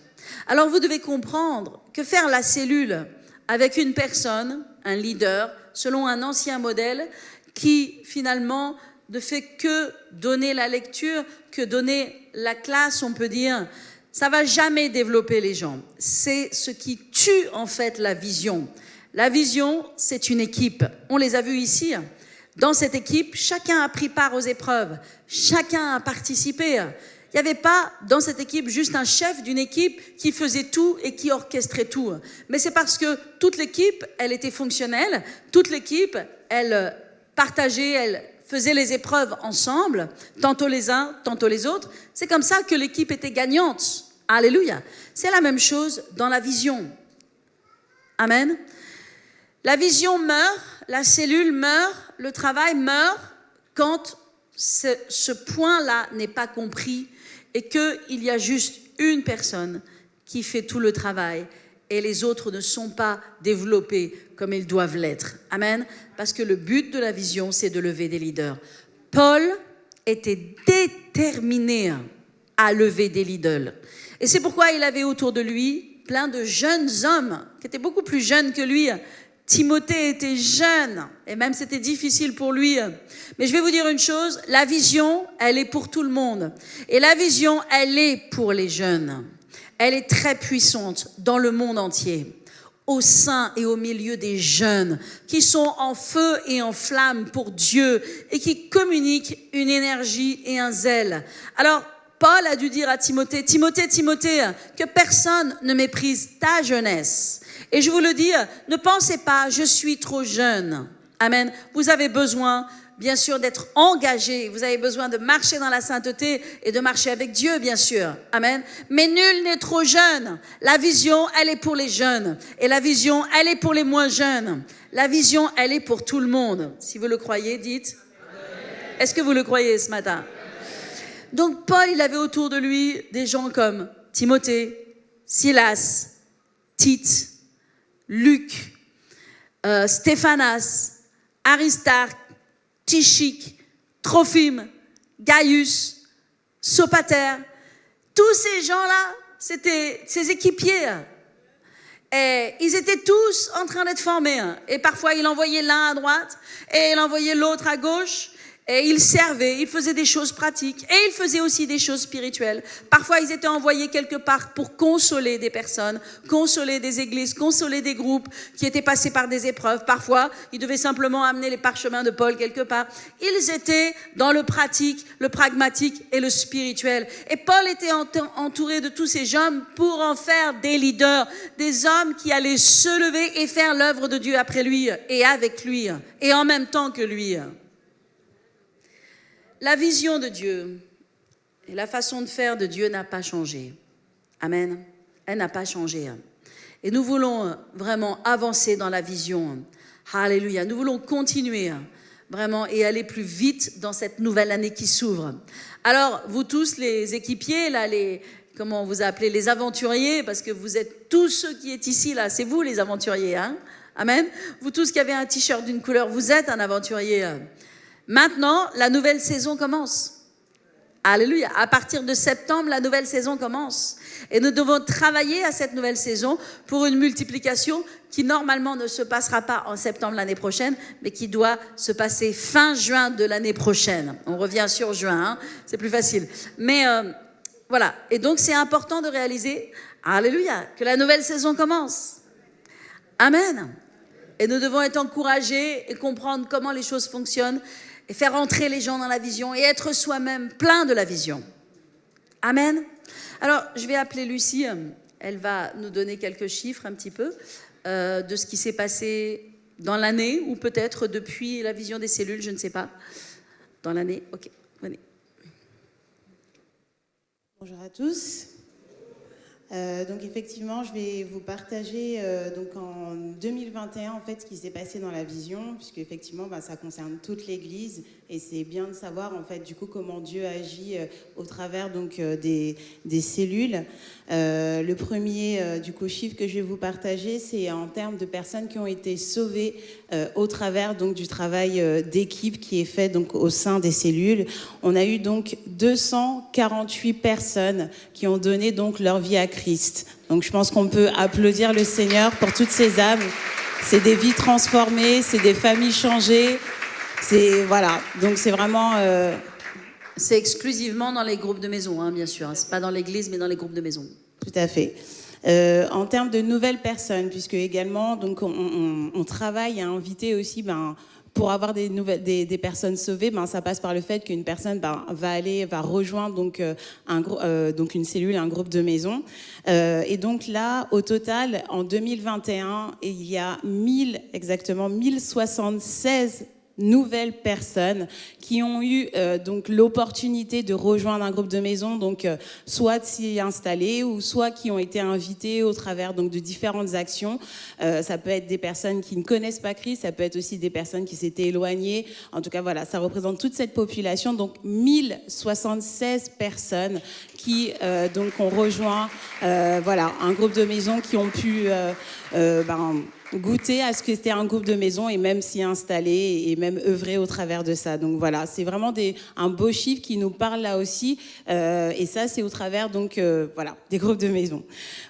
Alors vous devez comprendre que faire la cellule avec une personne, un leader, selon un ancien modèle qui finalement ne fait que donner la lecture, que donner la classe, on peut dire, ça ne va jamais développer les gens. C'est ce qui tue en fait la vision. La vision, c'est une équipe. On les a vus ici. Dans cette équipe, chacun a pris part aux épreuves. Chacun a participé. Il n'y avait pas dans cette équipe juste un chef d'une équipe qui faisait tout et qui orchestrait tout. Mais c'est parce que toute l'équipe, elle était fonctionnelle. Toute l'équipe, elle partageait, elle faisait les épreuves ensemble, tantôt les uns, tantôt les autres. C'est comme ça que l'équipe était gagnante. Alléluia. C'est la même chose dans la vision. Amen. La vision meurt, la cellule meurt, le travail meurt quand ce point-là n'est pas compris et qu'il y a juste une personne qui fait tout le travail et les autres ne sont pas développés comme ils doivent l'être. Amen. Parce que le but de la vision, c'est de lever des leaders. Paul était déterminé à lever des leaders. Et c'est pourquoi il avait autour de lui plein de jeunes hommes qui étaient beaucoup plus jeunes que lui. Timothée était jeune et même c'était difficile pour lui. Mais je vais vous dire une chose, la vision, elle est pour tout le monde. Et la vision, elle est pour les jeunes. Elle est très puissante dans le monde entier, au sein et au milieu des jeunes qui sont en feu et en flamme pour Dieu et qui communiquent une énergie et un zèle. Alors, Paul a dû dire à Timothée, Timothée, que personne ne méprise ta jeunesse. Et je vous le dis, ne pensez pas, je suis trop jeune. Amen. Vous avez besoin, bien sûr, d'être engagé. Vous avez besoin de marcher dans la sainteté et de marcher avec Dieu, bien sûr. Amen. Mais nul n'est trop jeune. La vision, elle est pour les jeunes. Et la vision, elle est pour les moins jeunes. La vision, elle est pour tout le monde. Si vous le croyez, dites. Est-ce que vous le croyez ce matin? Donc, Paul, il avait autour de lui des gens comme Timothée, Silas, Tite, Luc, Stéphanas, Aristarque, Tychique, Trophime, Gaius, Sopater. Tous ces gens-là, c'était ses équipiers. Et ils étaient tous en train d'être formés. Et parfois, il envoyait l'un à droite et il envoyait l'autre à gauche. Et ils servaient, ils faisaient des choses pratiques et ils faisaient aussi des choses spirituelles. Parfois, ils étaient envoyés quelque part pour consoler des personnes, consoler des églises, consoler des groupes qui étaient passés par des épreuves. Parfois, ils devaient simplement amener les parchemins de Paul quelque part. Ils étaient dans le pratique, le pragmatique et le spirituel. Et Paul était entouré de tous ces hommes pour en faire des leaders, des hommes qui allaient se lever et faire l'œuvre de Dieu après lui et avec lui et en même temps que lui. La vision de Dieu et la façon de faire de Dieu n'a pas changé. Amen. Elle n'a pas changé. Et nous voulons vraiment avancer dans la vision. Alléluia. Nous voulons continuer vraiment et aller plus vite dans cette nouvelle année qui s'ouvre. Alors, vous tous, les équipiers, là, comment on vous appelez, les aventuriers, parce que vous êtes tous ceux qui êtes ici, là, c'est vous les aventuriers, hein? Amen. Vous tous qui avez un t-shirt d'une couleur, vous êtes un aventurier. Maintenant, la nouvelle saison commence. Alléluia. À partir de septembre, la nouvelle saison commence. Et nous devons travailler à cette nouvelle saison pour une multiplication qui normalement ne se passera pas en septembre l'année prochaine, mais qui doit se passer fin juin de l'année prochaine. On revient sur juin, hein, c'est plus facile. Mais voilà. Et donc, c'est important de réaliser, alléluia, que la nouvelle saison commence. Amen. Et nous devons être encouragés et comprendre comment les choses fonctionnent et faire entrer les gens dans la vision et être soi-même plein de la vision. Amen. Alors, je vais appeler Lucie. Elle va nous donner quelques chiffres un petit peu de ce qui s'est passé dans l'année ou peut-être depuis la vision des cellules, je ne sais pas. Dans l'année, ok, venez. Bonjour à tous. Donc effectivement, je vais vous partager donc en 2021 en fait ce qui s'est passé dans la vision, puisque effectivement ça concerne toute l'Église et c'est bien de savoir en fait du coup comment Dieu agit au travers donc des cellules. Le premier du coup chiffre que je vais vous partager, c'est en termes de personnes qui ont été sauvées au travers donc du travail d'équipe qui est fait donc au sein des cellules. On a eu donc 248 personnes qui ont donné donc leur vie à Christ. Donc je pense qu'on peut applaudir le Seigneur pour toutes ces âmes. C'est des vies transformées, c'est des familles changées. C'est voilà. Donc c'est vraiment. C'est exclusivement dans les groupes de maison, hein, bien sûr. C'est pas dans l'église, mais dans les groupes de maison. Tout à fait. En termes de nouvelles personnes, puisque également donc on travaille à inviter aussi pour avoir des personnes sauvées, ça passe par le fait qu'une personne va rejoindre donc donc une cellule, un groupe de maison. Et donc là, au total, en 2021, il y a 1076 nouvelles personnes qui ont eu donc l'opportunité de rejoindre un groupe de maison, donc soit de s'y installer ou soit qui ont été invités au travers donc de différentes actions. Ça peut être des personnes qui ne connaissent pas Christ, ça peut être aussi des personnes qui s'étaient éloignées. En tout cas, voilà, ça représente toute cette population. Donc 1076 personnes qui donc ont rejoint voilà, un groupe de maison, qui ont pu goûter à ce que c'était un groupe de maison et même s'y installer et même œuvrer au travers de ça. Donc voilà, c'est vraiment un beau chiffre qui nous parle là aussi. Et ça, c'est au travers donc voilà, des groupes de maison.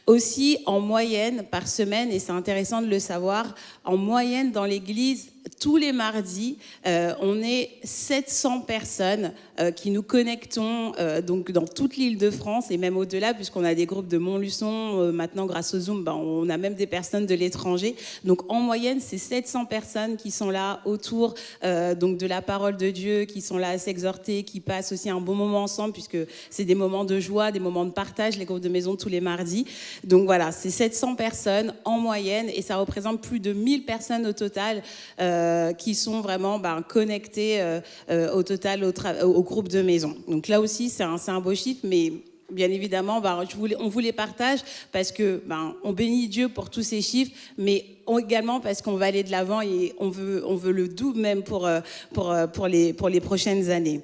Aussi, en moyenne, par semaine, et c'est intéressant de le savoir, en moyenne dans l'église, tous les mardis, on est 700 personnes qui nous connectons donc dans toute l'Île-de-France et même au-delà, puisqu'on a des groupes de Montluçon. Maintenant, grâce au Zoom, on a même des personnes de l'étranger. Donc, en moyenne, c'est 700 personnes qui sont là autour donc de la parole de Dieu, qui sont là à s'exhorter, qui passent aussi un bon moment ensemble, puisque c'est des moments de joie, des moments de partage, les groupes de maison tous les mardis. Donc voilà, c'est 700 personnes en moyenne et ça représente plus de 1000 personnes au total qui sont vraiment connectées au total au groupe de maison. Donc là aussi, c'est un beau chiffre, mais bien évidemment, on vous les partage parce que on bénit Dieu pour tous ces chiffres, mais également parce qu'on va aller de l'avant et on veut le double même pour les prochaines années.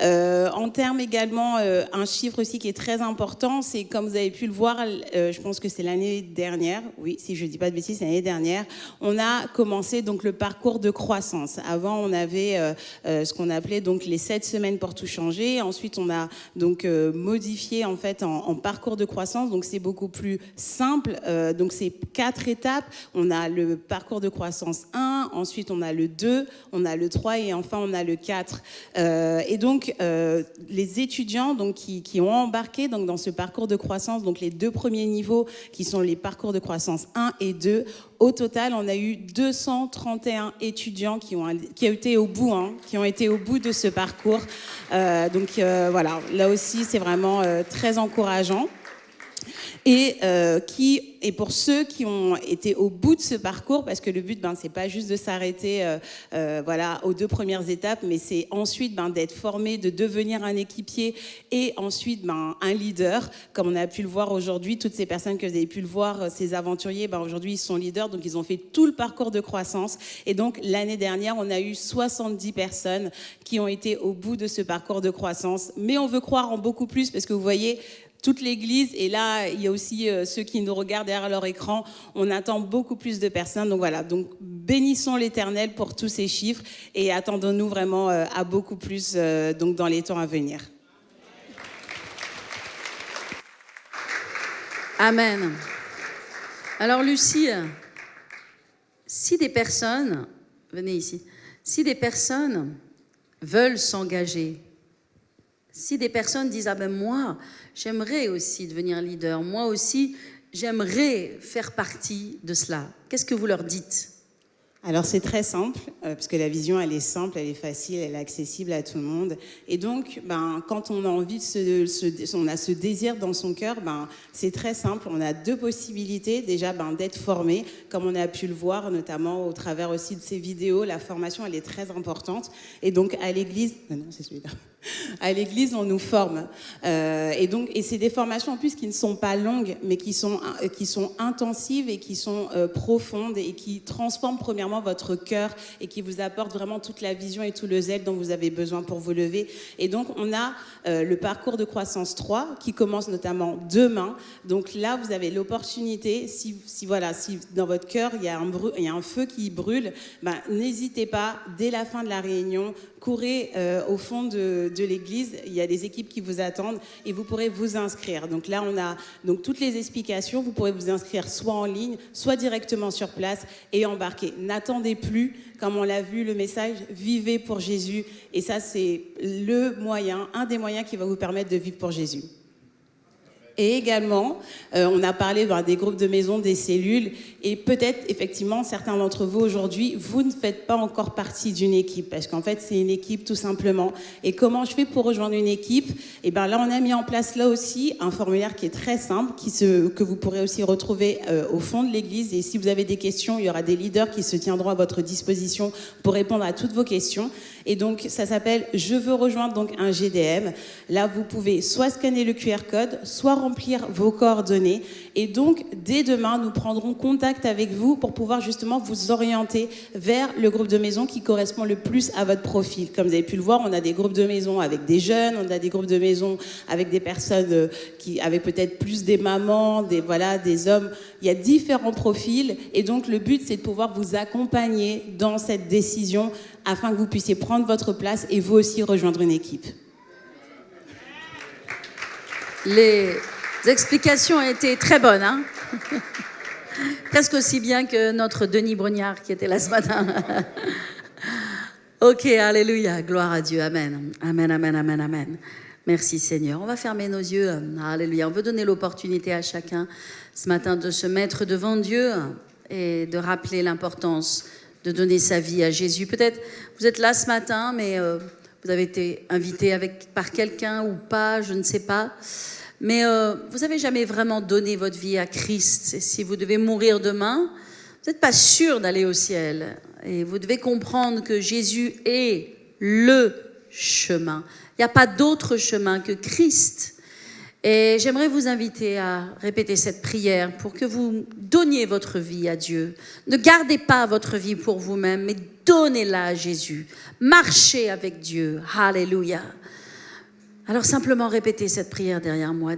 En termes également, un chiffre aussi qui est très important, c'est comme vous avez pu le voir, je pense que c'est l'année dernière, oui, si je ne dis pas de bêtises, c'est l'année dernière, on a commencé donc le parcours de croissance. Avant, on avait ce qu'on appelait donc les 7 semaines pour tout changer. Ensuite, on a donc modifié en fait en parcours de croissance. Donc c'est beaucoup plus simple. Donc c'est 4 étapes. On a le parcours de croissance 1, ensuite on a le 2, on a le 3 et enfin on a le 4. Et donc les étudiants donc, qui ont embarqué donc, dans ce parcours de croissance, donc les 2 premiers niveaux qui sont les parcours de croissance 1 et 2, au total, on a eu 231 étudiants qui ont été au bout, qui ont été au bout de ce parcours. Donc voilà, là aussi, c'est vraiment très encourageant. Et qui et pour ceux qui ont été au bout de ce parcours, parce que le but, c'est pas juste de s'arrêter voilà, aux 2 premières étapes, mais c'est ensuite d'être formé, de devenir un équipier et ensuite un leader. Comme on a pu le voir aujourd'hui, toutes ces personnes que vous avez pu le voir, ces aventuriers, aujourd'hui ils sont leaders, donc ils ont fait tout le parcours de croissance. Et donc l'année dernière, on a eu 70 personnes qui ont été au bout de ce parcours de croissance. Mais on veut croire en beaucoup plus, parce que vous voyez, toute l'église, et là, il y a aussi ceux qui nous regardent derrière leur écran, on attend beaucoup plus de personnes. Donc voilà, donc bénissons l'Éternel pour tous ces chiffres et attendons-nous vraiment à beaucoup plus donc dans les temps à venir. Amen. Alors Lucie, si des personnes, venez ici, si des personnes veulent s'engager, si des personnes disent « Ah ben moi, j'aimerais aussi devenir leader, moi aussi, j'aimerais faire partie de cela », qu'est-ce que vous leur dites ? Alors c'est très simple, parce que la vision elle est simple, elle est facile, elle est accessible à tout le monde. Et donc quand on a envie, on a ce désir dans son cœur, c'est très simple. On a 2 possibilités. Déjà d'être formé, comme on a pu le voir, notamment au travers aussi de ces vidéos. La formation elle est très importante. Et donc à l'église, non c'est celui-là. À l'église, on nous forme. Et c'est des formations en plus qui ne sont pas longues, mais qui sont intensives et qui sont profondes et qui transforment premièrement votre cœur et qui vous apportent vraiment toute la vision et tout le zèle dont vous avez besoin pour vous lever. Et donc, on a le parcours de croissance 3 qui commence notamment demain. Donc là, vous avez l'opportunité, si dans votre cœur, il y a un feu qui brûle, n'hésitez pas, dès la fin de la réunion, courez au fond de l'église, il y a des équipes qui vous attendent et vous pourrez vous inscrire. Donc là, on a toutes les explications. Vous pourrez vous inscrire soit en ligne, soit directement sur place et embarquer. N'attendez plus, comme on l'a vu, le message « Vivez pour Jésus ». Et ça, c'est un des moyens qui va vous permettre de vivre pour Jésus. Et également, on a parlé des groupes de maison, des cellules, et peut-être, effectivement, certains d'entre vous aujourd'hui, vous ne faites pas encore partie d'une équipe, parce qu'en fait, c'est une équipe tout simplement. Et comment je fais pour rejoindre une équipe ? Et bien là, on a mis en place là aussi un formulaire qui est très simple, que vous pourrez aussi retrouver au fond de l'église. Et si vous avez des questions, il y aura des leaders qui se tiendront à votre disposition pour répondre à toutes vos questions. Et donc, ça s'appelle « Je veux rejoindre donc un GDM ». Là, vous pouvez soit scanner le QR code, soit remplir vos coordonnées. Et donc, dès demain, nous prendrons contact avec vous pour pouvoir justement vous orienter vers le groupe de maison qui correspond le plus à votre profil. Comme vous avez pu le voir, on a des groupes de maison avec des jeunes, on a des groupes de maison avec des personnes avec peut-être plus des mamans, des hommes. Il y a différents profils. Et donc, le but, c'est de pouvoir vous accompagner dans cette décision afin que vous puissiez prendre votre place et vous aussi rejoindre une équipe. Les explications ont été très bonnes, hein. Presque aussi bien que notre Denis Brognard qui était là ce matin. Ok, alléluia, gloire à Dieu, amen. Amen, amen, amen, amen. Merci Seigneur. On va fermer nos yeux, alléluia. On veut donner l'opportunité à chacun ce matin de se mettre devant Dieu et de rappeler l'importance de donner sa vie à Jésus. Peut-être vous êtes là ce matin, mais vous avez été invité par quelqu'un ou pas, je ne sais pas. Mais vous n'avez jamais vraiment donné votre vie à Christ. Et si vous devez mourir demain, vous n'êtes pas sûr d'aller au ciel. Et vous devez comprendre que Jésus est le chemin. Il n'y a pas d'autre chemin que Christ. Et j'aimerais vous inviter à répéter cette prière pour que vous donniez votre vie à Dieu. Ne gardez pas votre vie pour vous-même, mais donnez-la à Jésus. Marchez avec Dieu. Alléluia. Alors simplement répétez cette prière derrière moi.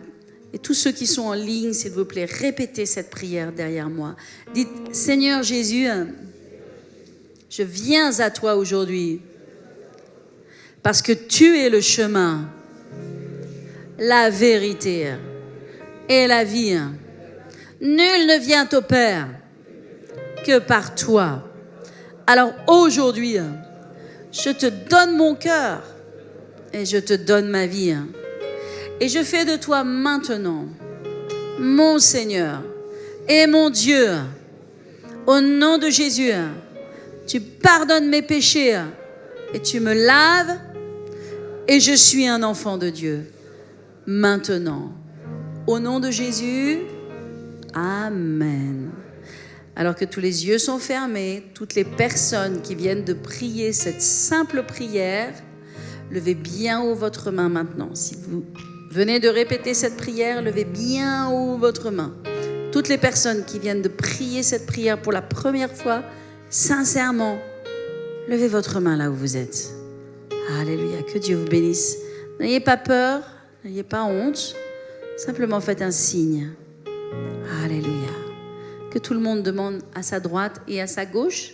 Et tous ceux qui sont en ligne, s'il vous plaît, répétez cette prière derrière moi. Dites, Seigneur Jésus, je viens à toi aujourd'hui parce que tu es le chemin, la vérité et la vie. Nul ne vient au Père que par toi. Alors aujourd'hui, je te donne mon cœur et je te donne ma vie. Et je fais de toi maintenant mon Seigneur et mon Dieu. Au nom de Jésus, tu pardonnes mes péchés et tu me laves et je suis un enfant de Dieu. Maintenant, au nom de Jésus, Amen. Alors que tous les yeux sont fermés, toutes les personnes qui viennent de prier cette simple prière, levez bien haut votre main maintenant. Si vous venez de répéter cette prière, levez bien haut votre main. Toutes les personnes qui viennent de prier cette prière pour la première fois, sincèrement, levez votre main là où vous êtes. Alléluia, que Dieu vous bénisse. N'ayez pas peur, n'ayez pas honte, simplement faites un signe. Alléluia. Que tout le monde demande à sa droite et à sa gauche.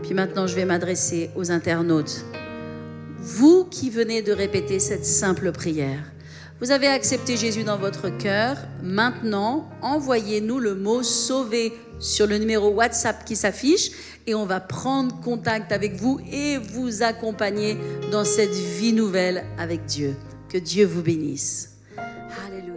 Puis maintenant, je vais m'adresser aux internautes. Vous qui venez de répéter cette simple prière, vous avez accepté Jésus dans votre cœur. Maintenant, envoyez-nous le mot « sauver » sur le numéro WhatsApp qui s'affiche et on va prendre contact avec vous et vous accompagner dans cette vie nouvelle avec Dieu. Que Dieu vous bénisse. Alléluia.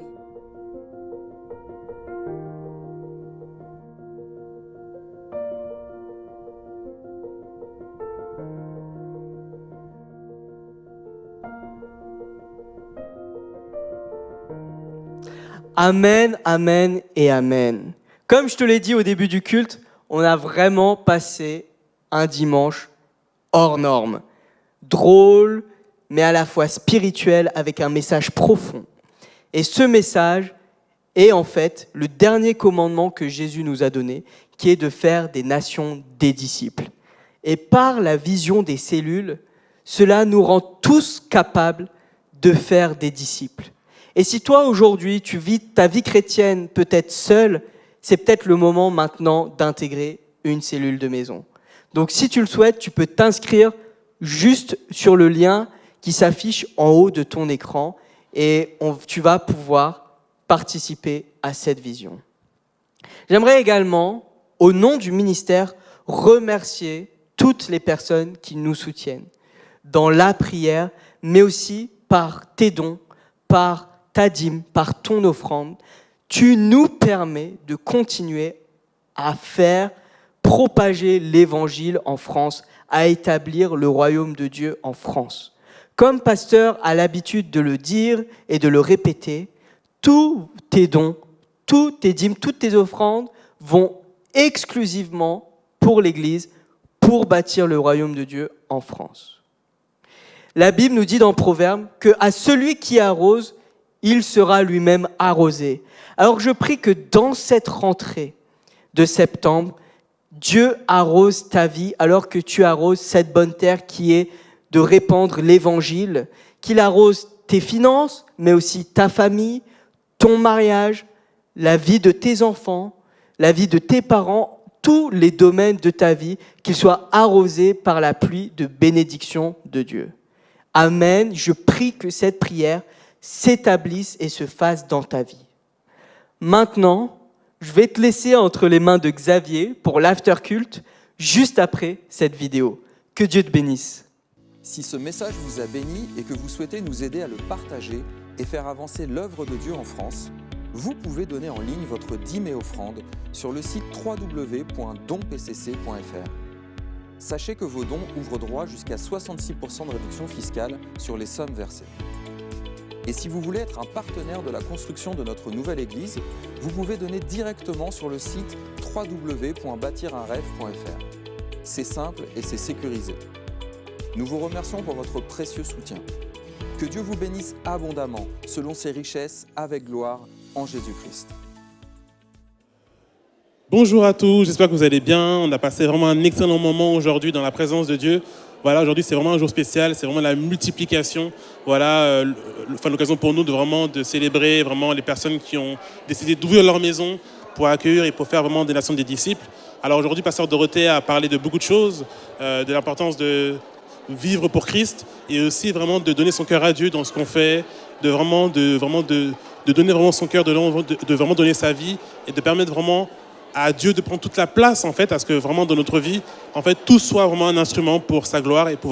Amen, amen et amen. Comme je te l'ai dit au début du culte, on a vraiment passé un dimanche hors norme. Drôle, mais à la fois spirituel, avec un message profond. Et ce message est en fait le dernier commandement que Jésus nous a donné, qui est de faire des nations des disciples. Et par la vision des cellules, cela nous rend tous capables de faire des disciples. Et si toi, aujourd'hui, tu vis ta vie chrétienne peut-être seule, c'est peut-être le moment maintenant d'intégrer une cellule de maison. Donc, si tu le souhaites, tu peux t'inscrire juste sur le lien qui s'affiche en haut de ton écran et tu vas pouvoir participer à cette vision. J'aimerais également, au nom du ministère, remercier toutes les personnes qui nous soutiennent dans la prière, mais aussi par tes dons, par ta dîme, par ton offrande. Tu nous permets de continuer à faire propager l'évangile en France, à établir le royaume de Dieu en France. Comme pasteur a l'habitude de le dire et de le répéter, tous tes dons, tous tes dîmes, toutes tes offrandes vont exclusivement pour l'Église, pour bâtir le royaume de Dieu en France. La Bible nous dit dans Proverbes qu'à celui qui arrose, il sera lui-même arrosé. Alors je prie que dans cette rentrée de septembre, Dieu arrose ta vie alors que tu arroses cette bonne terre qui est de répandre l'évangile, qu'il arrose tes finances, mais aussi ta famille, ton mariage, la vie de tes enfants, la vie de tes parents, tous les domaines de ta vie, qu'ils soient arrosés par la pluie de bénédiction de Dieu. Amen. Je prie que cette prière s'établisse et se fasse dans ta vie. Maintenant, je vais te laisser entre les mains de Xavier pour l'after culte, juste après cette vidéo. Que Dieu te bénisse. Si ce message vous a béni et que vous souhaitez nous aider à le partager et faire avancer l'œuvre de Dieu en France, vous pouvez donner en ligne votre dîme et offrande sur le site www.donpcc.fr. Sachez que vos dons ouvrent droit jusqu'à 66% de réduction fiscale sur les sommes versées. Et si vous voulez être un partenaire de la construction de notre nouvelle église, vous pouvez donner directement sur le site www.bâtirunrêve.fr. C'est simple et c'est sécurisé. Nous vous remercions pour votre précieux soutien. Que Dieu vous bénisse abondamment, selon ses richesses, avec gloire, en Jésus-Christ. Bonjour à tous, j'espère que vous allez bien. On a passé vraiment un excellent moment aujourd'hui dans la présence de Dieu. Voilà, aujourd'hui c'est vraiment un jour spécial, c'est vraiment la multiplication. Voilà, l'occasion pour nous de célébrer vraiment les personnes qui ont décidé d'ouvrir leur maison pour accueillir et pour faire vraiment des nations des disciples. Alors aujourd'hui, Pasteur Dorothée a parlé de beaucoup de choses, de l'importance de vivre pour Christ et aussi vraiment de donner son cœur à Dieu dans ce qu'on fait, de donner vraiment son cœur, de vraiment donner sa vie et de permettre vraiment à Dieu de prendre toute la place en fait, à ce que vraiment dans notre vie, en fait, tout soit vraiment un instrument pour sa gloire et pour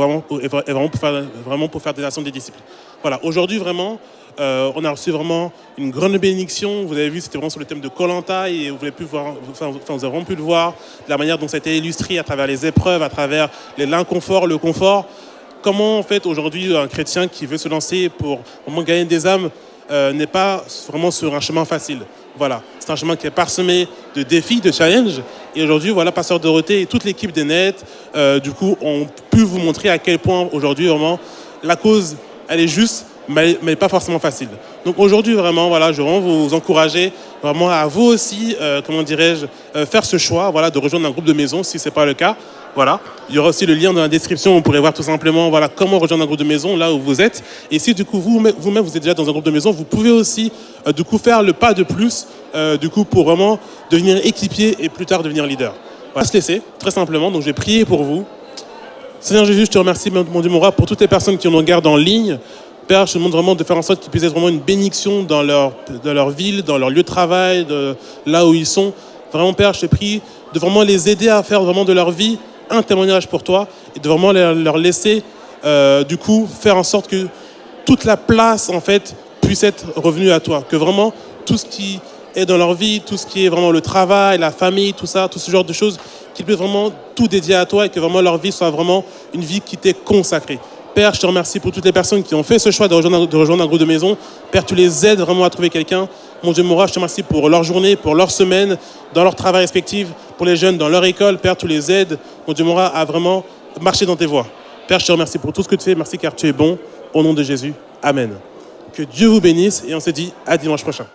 faire des nations des disciples. Voilà, aujourd'hui vraiment, on a reçu vraiment une grande bénédiction. Vous avez vu, c'était vraiment sur le thème de Koh-Lanta et vous avez vraiment pu le voir, de la manière dont ça a été illustré à travers les épreuves, à travers l'inconfort, le confort. Comment en fait aujourd'hui un chrétien qui veut se lancer pour vraiment gagner des âmes n'est pas vraiment sur un chemin facile. Voilà, c'est un chemin qui est parsemé de défis, de challenges. Et aujourd'hui, voilà, Pasteur Dorothée et toute l'équipe des Nets, du coup, ont pu vous montrer à quel point aujourd'hui, vraiment, la cause, elle est juste, mais pas forcément facile. Donc aujourd'hui, vraiment, voilà, je veux vraiment vous encourager vraiment à vous aussi, comment dirais-je, faire ce choix, voilà, de rejoindre un groupe de maison si ce n'est pas le cas. Voilà. Il y aura aussi le lien dans la description, vous pourrez voir tout simplement voilà, comment rejoindre un groupe de maison là où vous êtes. Et si du coup vous-même vous êtes déjà dans un groupe de maison, vous pouvez aussi du coup faire le pas de plus du coup pour vraiment devenir équipier et plus tard devenir leader. Voilà, se laisser très simplement. Donc je vais prier pour vous. Seigneur Jésus, je te remercie mon Dieu mon roi pour toutes les personnes qui nous regardent en ligne. Père, je te demande vraiment de faire en sorte qu'ils puissent être vraiment une bénédiction dans leur ville, dans leur lieu de travail, là où ils sont. Vraiment Père, je te prie de vraiment les aider à faire vraiment de leur vie un témoignage pour toi et de vraiment leur laisser du coup faire en sorte que toute la place en fait puisse être revenue à toi, que vraiment tout ce qui est dans leur vie, tout ce qui est vraiment le travail, la famille, tout ça, tout ce genre de choses, qu'ils puissent vraiment tout dédier à toi et que vraiment leur vie soit vraiment une vie qui t'est consacrée. Père, je te remercie pour toutes les personnes qui ont fait ce choix de rejoindre un groupe de maison. Père, tu les aides vraiment à trouver quelqu'un. Mon Dieu, mon roi, je te remercie pour leur journée, pour leur semaine, dans leur travail respectif, pour les jeunes, dans leur école. Père, tu les aides, mon Dieu, mon roi, à vraiment marcher dans tes voies. Père, je te remercie pour tout ce que tu fais. Merci car tu es bon. Au nom de Jésus. Amen. Que Dieu vous bénisse et on se dit à dimanche prochain.